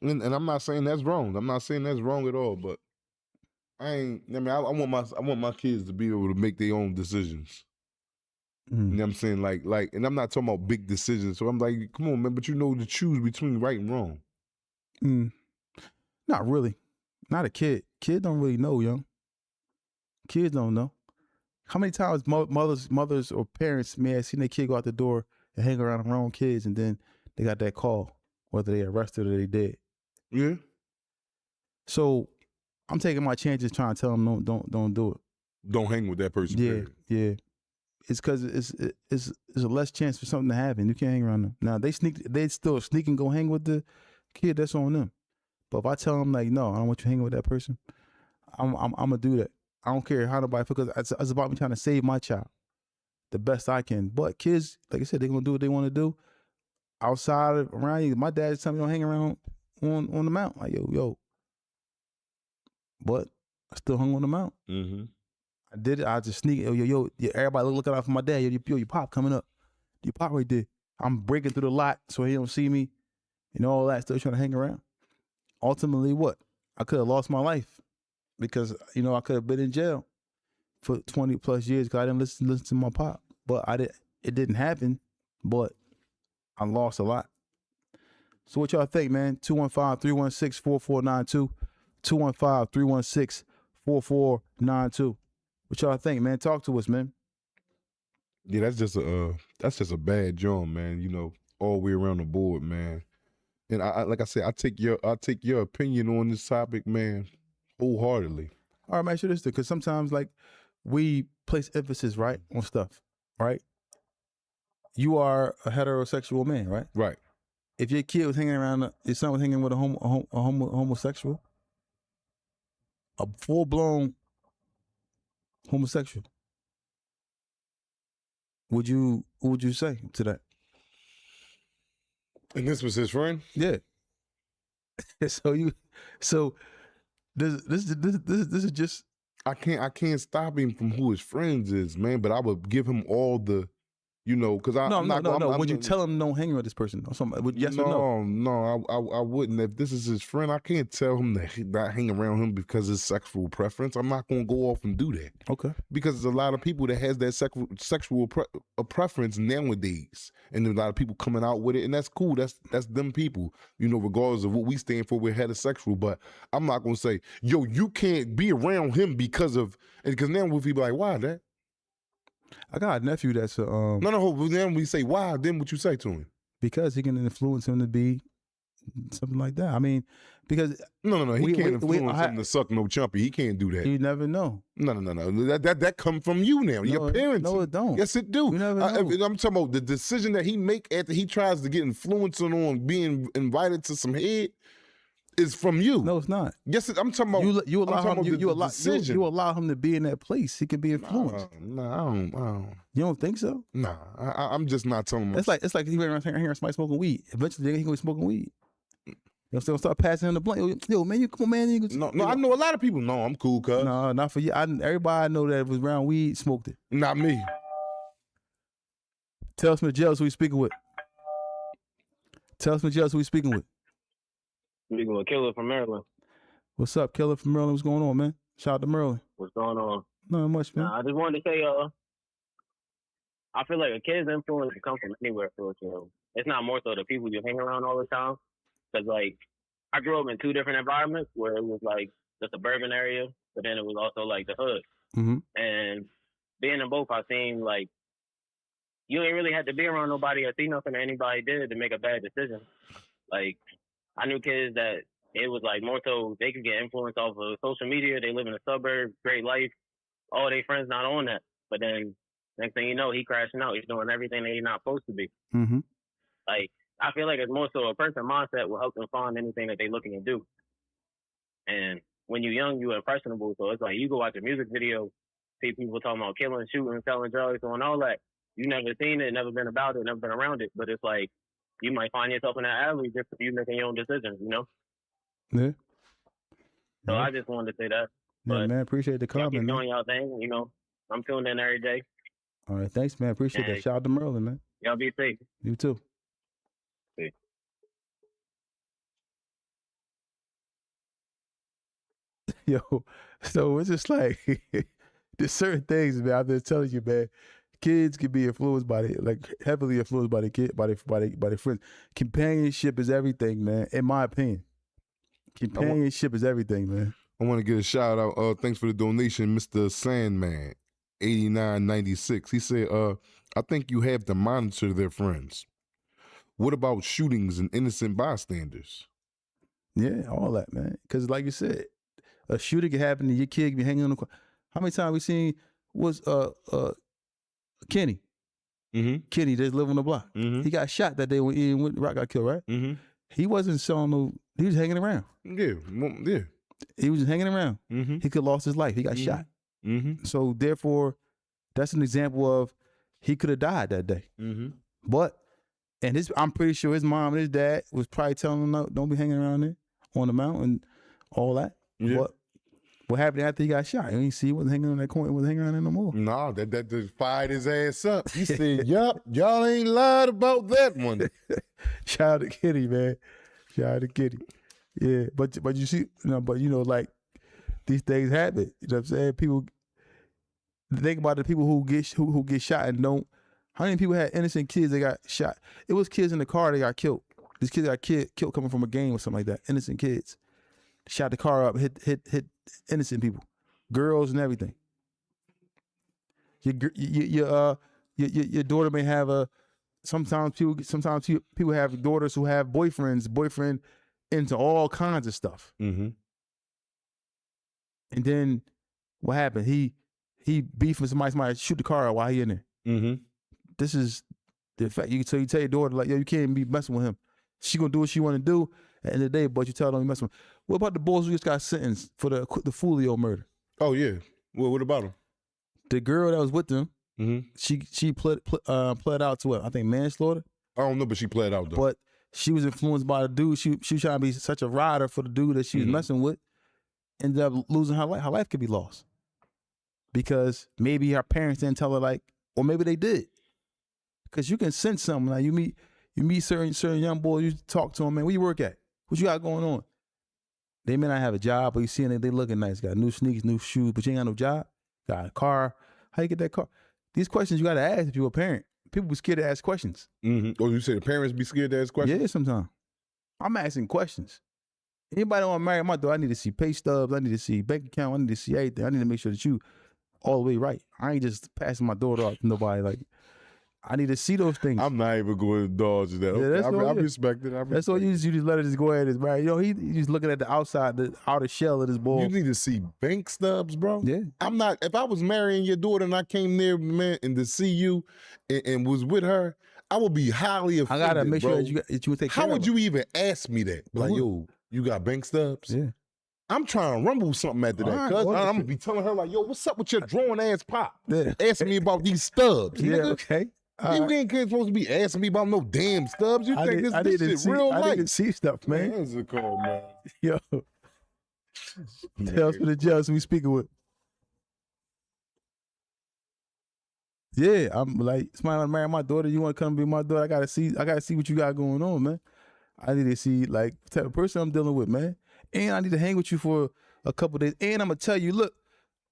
And I'm not saying that's wrong. I'm not saying that's wrong at all. But I want my kids to be able to make their own decisions. You know what I'm saying? Like, and I'm not talking about big decisions. So I'm like, come on, man, but to choose between right and wrong. Not really. Not a kid. Kids don't really know, young. Kids don't know. How many times mothers or parents may have seen their kid go out the door and hang around their own kids, and then they got that call, whether they arrested or they dead. Yeah. So I'm taking my chances trying to tell them don't do it. Don't hang with that person. Yeah, period. yeah. It's because it's a less chance for something to happen. You can't hang around them. Now they still sneak and go hang with the kid. That's on them. But if I tell them like, no, I don't want you hanging with that person, I'm gonna do that. I don't care how nobody, because it's about me trying to save my child the best I can. But kids, like I said, they're gonna do what they want to do outside around you. My dad told me don't hang around on the mount. Like yo, but I still hung on the mount. Mm-hmm. I did it. I just sneak. Yo, everybody looking out for my dad. Yo, your pop coming up. Your pop right there. I'm breaking through the lot so he don't see me, and all that. Still trying to hang around. Ultimately, what? I could have lost my life because I could have been in jail for 20 plus years because I didn't listen to my pop. But it didn't happen, but I lost a lot. So what y'all think, man? 215-316-4492. 215-316-4492. What y'all think, man? Talk to us, man. Yeah, that's just a bad joint, man. You know, all the way around the board, man. And I like I said, I take your opinion on this topic, man, wholeheartedly. All right, make sure this, because sometimes like we place emphasis right on stuff, right? You are a heterosexual man, right? Right. If your kid was hanging around, your son was hanging with a homosexual, a full-blown homosexual, what would you say to that? And this was his friend? Yeah. So this is just, I can't stop him from who his friends is, man. But I would give him all the, you know, because no. Would you tell him don't hang with this person or something? Yes or no? No, I wouldn't. If this is his friend, I can't tell him to not hang around him because of his sexual preference. I'm not going to go off and do that. Okay. Because there's a lot of people that has that sexual preference nowadays, and there's a lot of people coming out with it, and that's cool. That's them people, you know, regardless of what we stand for. We're heterosexual, but I'm not going to say, yo, you can't be around him because now we be like, why that? I got a nephew that's No. Then we say why. Then what you say to him? Because he can influence him to be something like that. I mean, because no. He can't influence him to suck no chumpy. He can't do that. You never know. No. That come from you now. Your parents. No, it don't. Yes, it do. You never know. I'm talking about the decision that he make after he tries to get influenced on being invited to some head. Is from you. No, it's not. Yes, I'm talking about. You allow him to be in that place. He can be influenced. No, I don't. You don't think so? Nah, I'm just not telling him. It's like he went around hearing somebody smoking weed. Eventually, he gonna be smoking weed. They'll start passing him the blunt. Yo, man, you come on, man. No, I know a lot of people. No, I'm cool, cuz. No, not for you. Everybody I know that was around weed smoked it. Not me. Tell us, Jealous, who we speaking with. Speaking with Killer from Maryland. What's up, Killer from Maryland? What's going on, man? Shout out to Maryland. What's going on? Not much, man. I just wanted to say, I feel like a kid's influence can come from anywhere. So it's not more so the people you hang around all the time. Because like I grew up in two different environments where it was like the suburban area, but then it was also like the hood. Mm-hmm. And being in both, I seen like you ain't really had to be around nobody or see nothing that anybody did to make a bad decision. Like I knew kids that it was like more so they could get influence off of social media. They live in the suburbs, great life. All their friends not on that. But then next thing you know, he crashing out. He's doing everything that he's not supposed to be. Mm-hmm. Like, I feel like it's more so a person mindset will help them find anything that they're looking to do. And when you're young, you're impressionable. So it's like you go watch a music video, see people talking about killing, shooting, selling drugs, doing all that. You never seen it, never been about it, never been around it. But it's like you might find yourself in that alley just for you making your own decisions, you know? Yeah. So I just wanted to say that. Yeah, man, appreciate the comment. Keep doing y'all thing, you know. I'm tuned in every day. All right, thanks, man. Appreciate that. Shout out to Maryland, man. Y'all be safe. You too. See. Yo, so it's just like there's certain things, man. I've been telling you, man. Kids can be influenced by heavily influenced by the kid, by their friends. Companionship is everything, man. In my opinion, companionship is everything, man. I want to give a shout out. Thanks for the donation, Mr. Sandman, 8996. He said, I think you have to monitor their friends. What about shootings and innocent bystanders? Yeah, all that, man. Because like you said, a shooting can happen and your kid can be hanging on the corner. How many times we seen was Kenny? Mm-hmm. Kenny just live on the block. Mm-hmm. He got shot that day when Ian Rock got killed, right? Mm-hmm. He wasn't showing no. He was hanging around. Yeah. He was just hanging around. Mm-hmm. He could have lost his life. He got shot. Mm-hmm. So therefore, that's an example of he could have died that day. Mm-hmm. But I'm pretty sure his mom and his dad was probably telling him, no, don't be hanging around there on the mountain, all that. Yeah. But what happened after he got shot? You ain't see he wasn't hanging on that corner, he wasn't hanging around there no more. No, that just fired his ass up. He said, yup, y'all ain't lied about that one. Shout out to Kitty, man. Shout out to Kitty. Yeah, but you see, like these things happen. You know what I'm saying? People, think about the people who get shot and don't. How many people had innocent kids that got shot? It was kids in the car that got killed. These kids got killed coming from a game or something like that. Innocent kids shot the car up, hit innocent people, girls and everything. Your daughter may have a. Sometimes people have daughters who have boyfriend into all kinds of stuff. Mm-hmm. And then what happened? He beefed with somebody shoot the car out while he in there. Mm-hmm. This is the fact. So you tell your daughter, like, yo, you can't be messing with him. She gonna do what she want to do at the end of the day, but you tell her don't be messing with him. What about the boys who just got sentenced for the Fulio murder? Oh yeah. Well, what about him? The girl that was with them, Mm-hmm. she pled out to what? I think manslaughter. I don't know, but she played out though. But she was influenced by the dude. She was trying to be such a rider for the dude that she was messing with. Ended up losing her life. Her life could be lost because maybe her parents didn't tell her, like, or maybe they did. Because you can sense something. Like you meet certain young boys. You talk to them, man. Where you work at? What you got going on? They may not have a job, but you see they looking nice. Got new sneakers, new shoes, but you ain't got no job. Got a car. How you get that car? These questions you got to ask if you're a parent. People be scared to ask questions. Mm-hmm. Oh, you say the parents be scared to ask questions? Yeah, sometimes. I'm asking questions. Anybody want to marry my daughter, I need to see pay stubs. I need to see bank account. I need to see everything. I need to make sure that you all the way right. I ain't just passing my daughter off to nobody. Like, I need to see those things. I'm not even going to indulge in that. Yeah, Okay, that's I all it is. respect it. That's all you just let it just go ahead and marry. He just looking at the outside, the outer shell of this boy. You need to see bank stubs, bro. Yeah. I'm not. If I was marrying your daughter and I came there, man, and to see you and was with her, I would be highly I offended. gotta make bro. sure that you would take care How of would her. you even ask me that? Like, yo, you got bank stubs? Yeah. I'm trying to rumble something after that. All right, Cuz well, I'm gonna be telling her like, yo, what's up with your drawing ass pop? Yeah. Asking me about these stubs. Yeah, Nigga. okay. You ain't supposed to be asking me about no damn stubs. You think this shit real I life? didn't see stuff, man. What's it called, man? Yo. Tell us for the judge we speaking with. Yeah, I'm like, somebody want to marry my daughter. You want to come be my daughter? I gotta see what you got going on, man. I need to see like the type of person I'm dealing with, man. And I need to hang with you for a couple days. And I'm gonna tell you, look,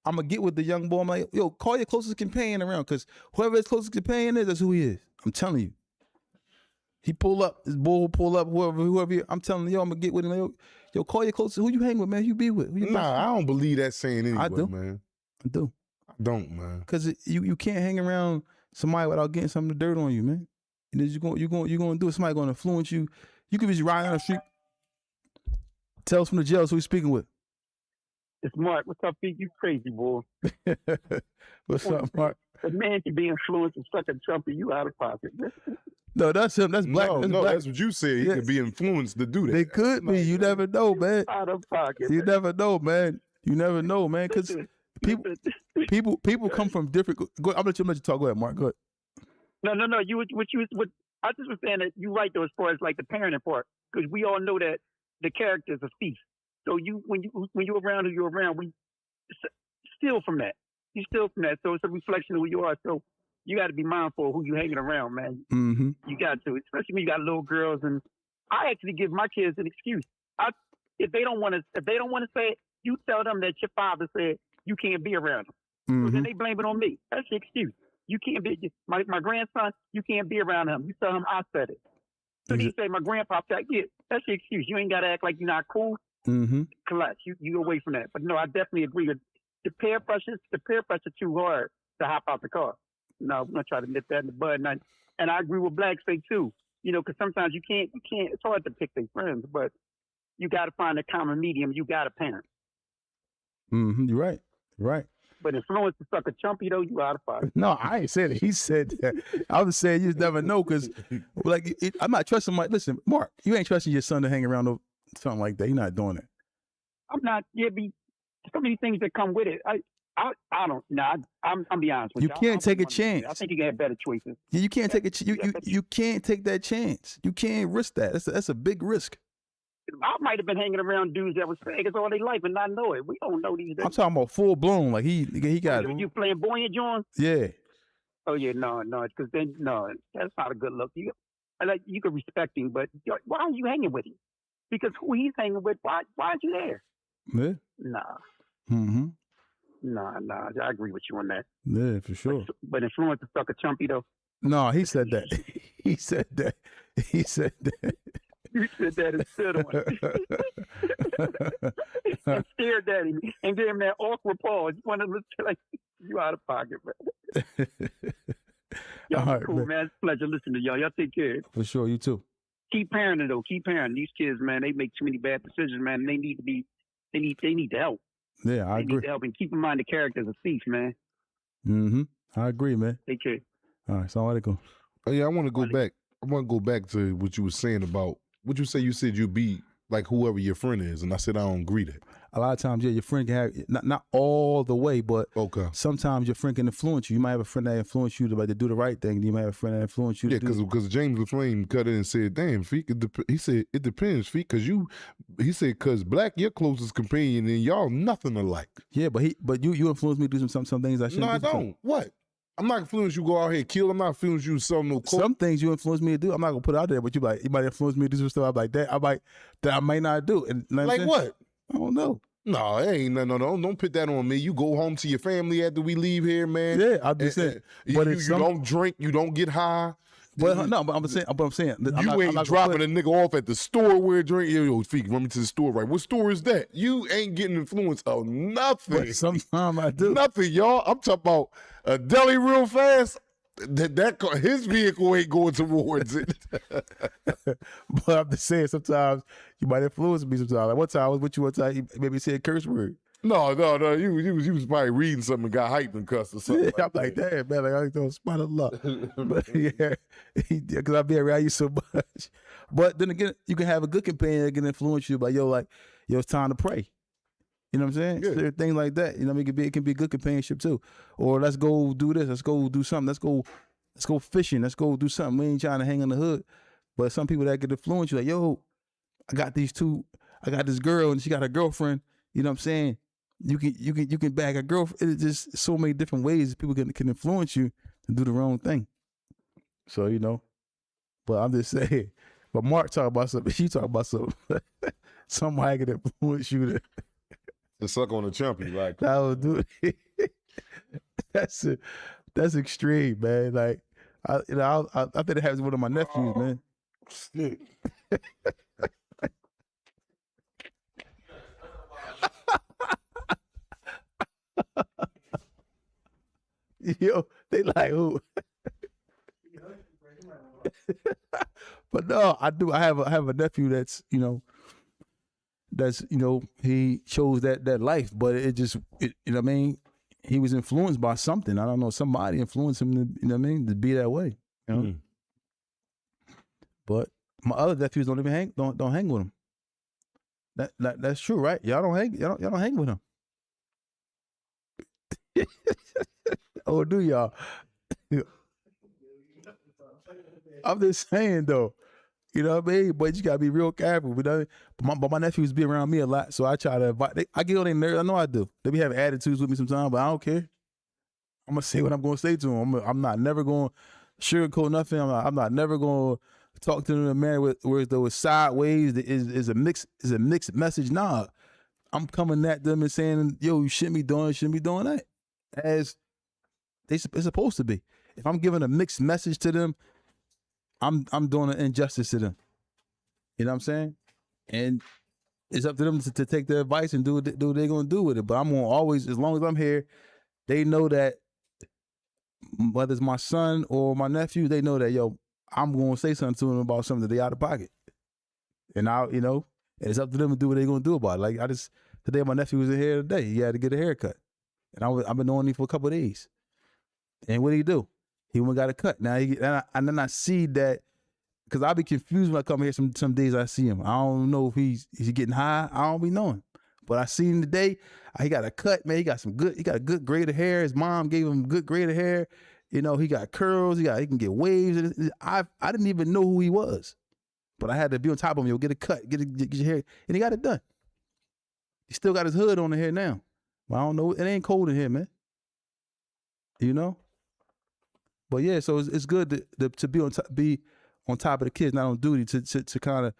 I'm gonna get with the young boy. I'm like, yo, call your closest companion around, because whoever his closest companion is, that's who he is. I'm telling you. He pull up, his boy will pull up, whoever. I'm telling you, yo, I'm gonna get with him. Like, yo, call your closest. Who you hang with, man? Who you be with? Who you Nah, I don't believe that saying anyway, I do. man. I do. I don't, man. Because you can't hang around somebody without getting some of the dirt on you, man. And then you're going to do it. Somebody going to influence you. You could be just riding on the street. Tell us from the jail who we speaking with. It's Mark. What's up, Pete? You crazy, boy. What's up, Mark? A man can be influenced and suck a trumpet. You out of pocket. No, that's him. That's black. No, that's no, black. that's what you said. He Yeah. could be influenced to do that. They could be. You never know, man. Out of pocket. You never know, man. You never know, man. Because people come from different. Go, I'm gonna let you talk. Go ahead, Mark. Go ahead. No. I just was saying that you right though, as far as like the parenting part, because we all know that the character is a thief. So when you're around who you're around, we steal from that. You steal from that. So it's a reflection of who you are. So you got to be mindful of who you hanging around, man. Mm-hmm. You got to, especially when you got little girls. And I actually give my kids an excuse. If they don't want to say it, you tell them that your father said you can't be around them. Mm-hmm. So then they blame it on me. That's the excuse. You can't be my grandson. You can't be around him. You tell him I said it. So he say my grandpa said, yeah, that's the excuse. You ain't got to act like you're not cool. Mm-hmm. Collapse. You away from that. But no, I definitely agree with the peer pressure too hard to hop out the car. No, I'm gonna try to nip that in the bud. And I agree with Black say too. You know, because sometimes you can't. It's hard to pick their friends, but you got to find a common medium. You got to parent. Mm-hmm. You're right. Right. But influence to suck a chumpy though, you out of pocket. No, I ain't said it. He said that. I was saying you just never know, because like I'm not trusting my. Listen, Mark, you ain't trusting your son to hang around something like that. You're not doing it. I'm not. Yeah, so many things that come with it. I don't. Nah, I'm be honest with you. You can't take a chance. I think you can have better choices. Yeah, you can't take a you can't take that chance. You can't risk that. That's a big risk. I might have been hanging around dudes that was faggots all their life and not know it. We don't know these days. I'm talking about full blown. Like he got. You flamboyant, John? Yeah. Oh yeah, no, it's because then that's not a good look. You could respect him, but why are you hanging with him? Because who he's hanging with, why are you there? Yeah. Nah. Mm-hmm. Nah, I agree with you on that. Yeah, for sure. But influence is sucker chumpy though. No, he said that. He said that. He said that. You said that and stood on it. And stared at him and gave him that awkward pause. You want to look like you out of pocket, man. Y'all All right, cool, man. It's a pleasure listening to y'all. Y'all take care. For sure, you too. Keep parenting though. Keep parenting. These kids, man, they make too many bad decisions, man. They need to be. They need to help. Yeah, I They agree. need to help and keep in mind the character's a thief, man. Mm-hmm. I agree, man. Take care. All right, so I go. Oh, yeah, I want to go back. I want to go back to what you were saying about what you say. You said you'd be like whoever your friend is, and I said I don't agree that. A lot of times, yeah, your friend can have not all the way, but Okay. sometimes your friend can influence you. You might have a friend that influence you to do the right thing. You might have a friend that influence you. Yeah, to do because James LaFlame cut in and said, "Damn, Feek." He said it depends, Feek, because he said because Black your closest companion and y'all nothing alike. Yeah, but you influence me to do some things I shouldn't. No, I do sometimes. don't. What? I'm not influencing you to go out here and kill. I'm not influencing you to sell no coke. Some things you influence me to do, I'm not gonna put it out there, but you might influence me to do some stuff. I'm like that. I might not do. And you know like what? I don't know. No, it ain't no. Don't put that on me. You go home to your family after we leave here, man. Yeah, I'm just saying. But you don't drink. You don't get high. But no, but I'm saying. You ain't dropping a nigga off at the store where drink. Yo, Feek, run me to the store, right? What store is that? You ain't getting influence of nothing. But sometimes I do. Nothing, y'all. I'm talking about a deli real fast. His vehicle ain't going towards it. But I'm just saying, sometimes you might influence me. Sometimes, like one time I was with you. One time you maybe said a curse word. No. You was probably reading something and got hyped and cussed or something. I'm like, damn, man, like I don't spot of luck. But yeah, because I be around you so much. But then again, you can have a good companion that can influence you by yo, it's time to pray. You know what I'm saying? Yeah. So things like that. You know, it can be good companionship too. Or let's go do this. Let's go do something. Let's go fishing. Let's go do something. We ain't trying to hang on the hood. But some people that can influence you, like, yo, I got this girl and she got a girlfriend. You know what I'm saying? You can bag a girlfriend. It's just so many different ways people can influence you to do the wrong thing. So, you know, but I'm just saying. But Mark talk about something. She talk about something. Somebody can influence you to. To suck on a chumpy, like That would do it. That's extreme, man. Like, I think it happens with one of my nephews, man. shit. Yo, they like who? But no, I do. I have a nephew that's he chose that life, but you know what I mean. He was influenced by something. I don't know. Somebody influenced him to, you know what I mean, to be that way. You know? But my other nephews don't even hang with him. That's true, right? Y'all don't hang with him. Oh, do y'all? I'm just saying though. You know what I mean? But you gotta be real careful. But my nephews be around me a lot, so I try to invite. I get on their nerves. I know I do. They be having attitudes with me sometimes, but I don't care. I'm gonna say what I'm gonna say to them. I'm not never gonna sugarcoat nothing. I'm not never gonna talk to them in a manner where though it's sideways. Is a mixed message. Nah, I'm coming at them and saying, yo, you shouldn't be doing that. As it's supposed to be. If I'm giving a mixed message to them, I'm doing an injustice to them. You know what I'm saying? And it's up to them to take their advice and do what they're gonna do with it. But I'm gonna always, as long as I'm here, they know that whether it's my son or my nephew, they know that I'm gonna say something to them about something that they out of pocket. And and it's up to them to do what they're gonna do about it. Like today my nephew was in here today. He had to get a haircut. And I've been knowing him for a couple of days. And what did he do? He went and got a cut. Now and then I see that, because I be confused when I come here. Some days I see him. I don't know if he's getting high. I don't be knowing. But I see him today. He got a cut, man. He got a good grade of hair. His mom gave him good grade of hair. You know, he got curls. He can get waves. I didn't even know who he was, but I had to be on top of him. Get a cut, get your hair, and he got it done. He still got his hood on the hair now. But I don't know. It ain't cold in here, man. You know. But yeah, so it's good to be on top of the kids, not on duty, to kind of,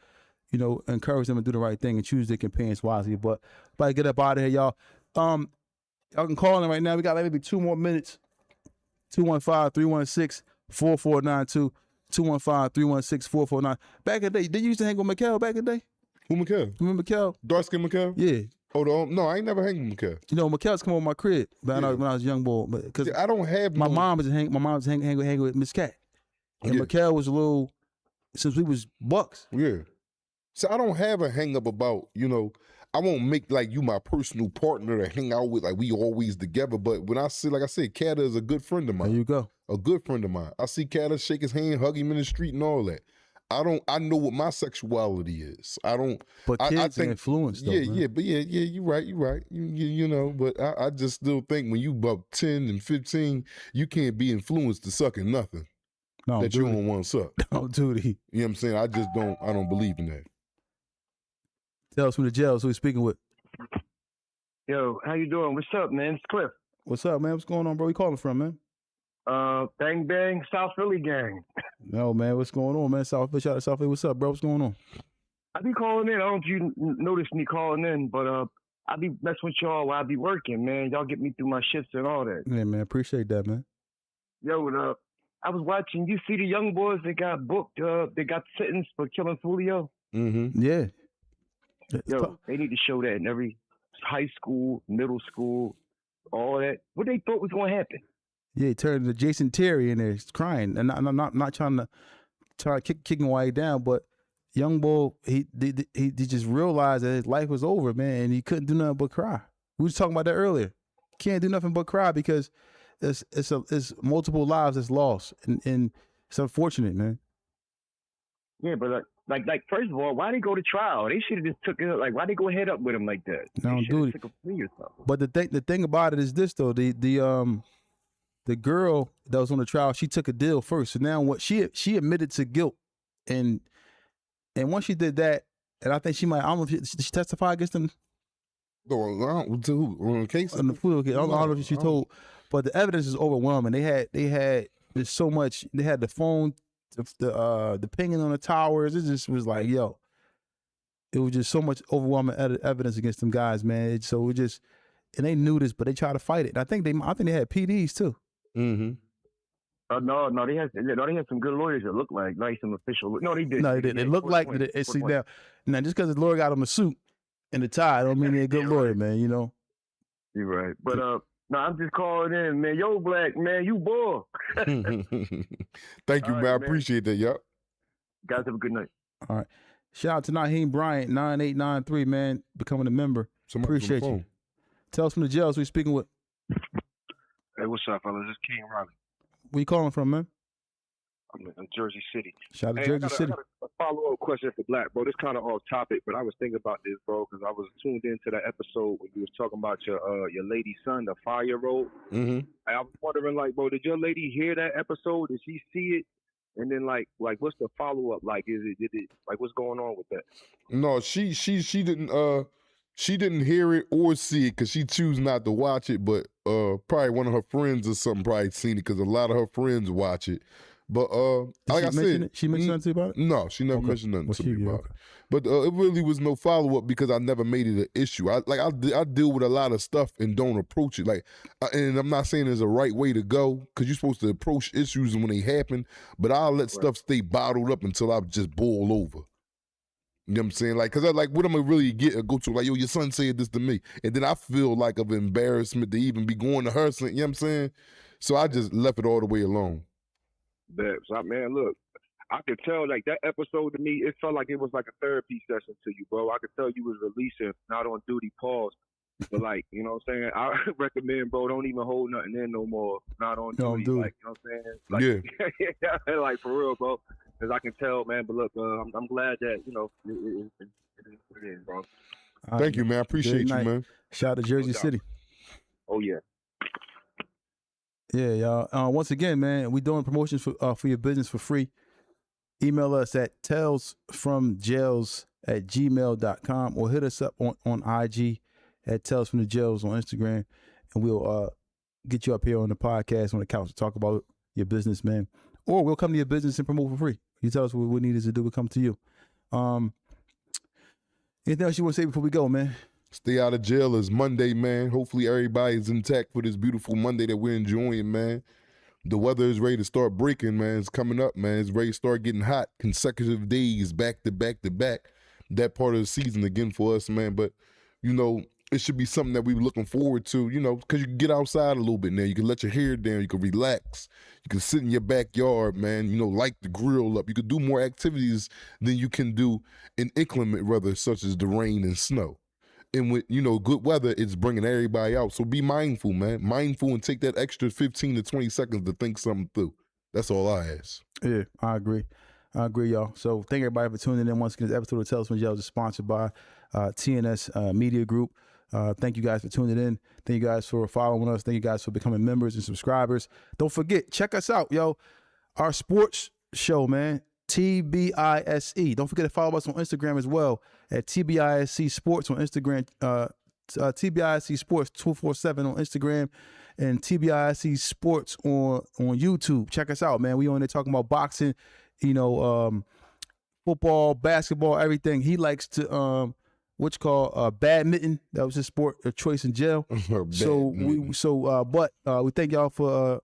encourage them to do the right thing and choose their companions wisely. But get up out of here, y'all. Y'all can call in right now. We got like maybe 2 more minutes. 215-316-4492. 215-316-4499. Back in the day, did you used to hang with Mikkel back in the day? Who Mikkel? You remember Mikkel? Dark skin Mikkel? Yeah. Oh, no, I ain't never hang with Mikkel. You know, Mikkel's come over my crib when I was a young boy. Because I don't have my mom was hanging with Miss Cat. And Mikkel was a little, since we was bucks. Yeah. So I don't have a hang up about, I won't make like you my personal partner to hang out with, like we always together. But when I say, like I said, Kata is a good friend of mine. There you go. A good friend of mine. I see Kata shake his hand, hug him in the street and all that. I know what my sexuality is. I don't. But kids I think, influence though. Yeah, you're right. You know, but I just still think when you about 10 and 15, you can't be influenced to sucking nothing that you don't want to suck. No, dude. You know what I'm saying? I don't believe in that. Tell us from the jails who we speaking with. Yo, how you doing? What's up, man? It's Cliff. What's up, man? What's going on, bro? Where you calling from, man? Bang Bang, South Philly gang. No, man. What's going on, man? Shout out to South Philly. What's up, bro? What's going on? I be calling in. I don't know if you noticed me calling in, but I be messing with y'all while I be working, man. Y'all get me through my shifts and all that. Yeah, man. Appreciate that, man. Yo, I was watching. You see the young boys that got booked? They got sentenced for killing Fulio. Mm-hmm. Yeah. Yo, they need to show that in every high school, middle school, all that. What they thought was going to happen. Yeah, he turned to Jason Terry in there crying. And I'm not trying to kick him way down, but young boy, he just realized that his life was over, man, and he couldn't do nothing but cry. We was talking about that earlier. Can't do nothing but cry because it's multiple lives that's lost, and it's unfortunate, man. Yeah, but like first of all, why they go to trial? They should have just took it. Like, why they go head up with him like that? No, dude. Took a plea or something. But the thing about it is this though, the girl that was on the trial, she took a deal first. So now what she admitted to guilt, and once she did that, and I think she might, I don't know if she testified against them. To who? On the case? On the food case. I don't know if she told, but the evidence is overwhelming. They had there's so much. They had the phone, the pinging on the towers. It just was like, yo, it was just so much overwhelming evidence against them guys, man. And they knew this, but they tried to fight it. And I think they had PDs too. Mm-hmm. No, they had some good lawyers that looked like some official. No, they didn't. No, they didn't. They looked like see now just because the lawyer got them a suit and a tie, don't mean they're a good lawyer, man. You know. You're right, but no, I'm just calling in, man. Yo, Black man, you boy. Thank you, man. I appreciate that, yup. Guys, have a good night. All right. Shout out to Naheem Bryant, 9893, man, becoming a member. Appreciate you. Tell us from the jails who we speaking with. Hey, what's up, fellas? This is King Riley. Where you calling from, man? I'm in Jersey City. Shout out to Jersey City. I got a follow-up question for Black, bro. This kind of off topic, but I was thinking about this, bro, because I was tuned into that episode when you was talking about your lady son, the 5-year-old. Mm-hmm. I was wondering, like, bro, did your lady hear that episode? Did she see it? And then, like, what's the follow-up? Like, did it, like, what's going on with that? No, she didn't. She didn't hear it or see it because she chose not to watch it. But probably one of her friends or something probably seen it because a lot of her friends watch it. But like I said, she mentioned nothing about it? No, she never mentioned nothing to me about okay. it. But it really was no follow up because I never made it an issue. I deal with a lot of stuff and don't approach it and I'm not saying there's a right way to go because you're supposed to approach issues when they happen. But I'll let stuff stay bottled up until I just boil over. You know what I'm saying? Like, cause what am I really go to? Like, yo, your son said this to me, and then I feel like of embarrassment to even be going to her. You know what I'm saying? So I just left it all the way alone. So, man, look, I could tell, like, that episode to me, it felt like it was like a therapy session to you, bro. I could tell you was releasing, not on duty, pause. But, like, you know what I'm saying? I recommend, bro, don't even hold nothing in no more. Not on duty. Like, you know what I'm saying? Like, yeah. Like, for real, bro. Because I can tell, man. But, look, I'm glad that, you know, it is what it is, bro. Thank you, man. I appreciate you, man. Shout out to Jersey City. Oh, yeah. Yeah, y'all. Once again, man, we doing promotions for your business for free. Email us at talesfromjails@gmail.com or hit us up on IG at Tales from the Jails on Instagram, and we'll get you up here on the podcast on the couch to talk about your business, man. Or we'll come to your business and promote for free. You tell us what we need us to do, we'll come to you. Anything else you want to say before we go, man? Stay out of jail is Monday, man. Hopefully everybody's intact for this beautiful Monday that we're enjoying, man. The weather is ready to start breaking, man. It's coming up, man. It's ready to start getting hot. Consecutive days, back to back to back. That part of the season again for us, man. But, you know, it should be something that we're looking forward to, you know, because you can get outside a little bit now. You can let your hair down. You can relax. You can sit in your backyard, man, you know, light the grill up. You can do more activities than you can do in inclement weather such as the rain and snow. And with, you know, good weather, it's bringing everybody out. So be mindful, man. Mindful and take that extra 15 to 20 seconds to think something through. That's all I ask. Yeah, I agree. I agree, y'all. So thank everybody for tuning in. Once again, this episode of Tales from Jail is sponsored by TNS Media Group. Thank you guys for tuning in. Thank you guys for following us. Thank you guys for becoming members and subscribers. Don't forget, check us out, yo. Our sports show, man. TBISE. Don't forget to follow us on Instagram as well at TBISE Sports on Instagram. TBISE Sports 247 on Instagram and TBISE Sports on YouTube. Check us out, man. We on there talking about boxing, you know, football, basketball, everything. He likes to what's called badminton. That was his sport of choice in jail. But we thank y'all for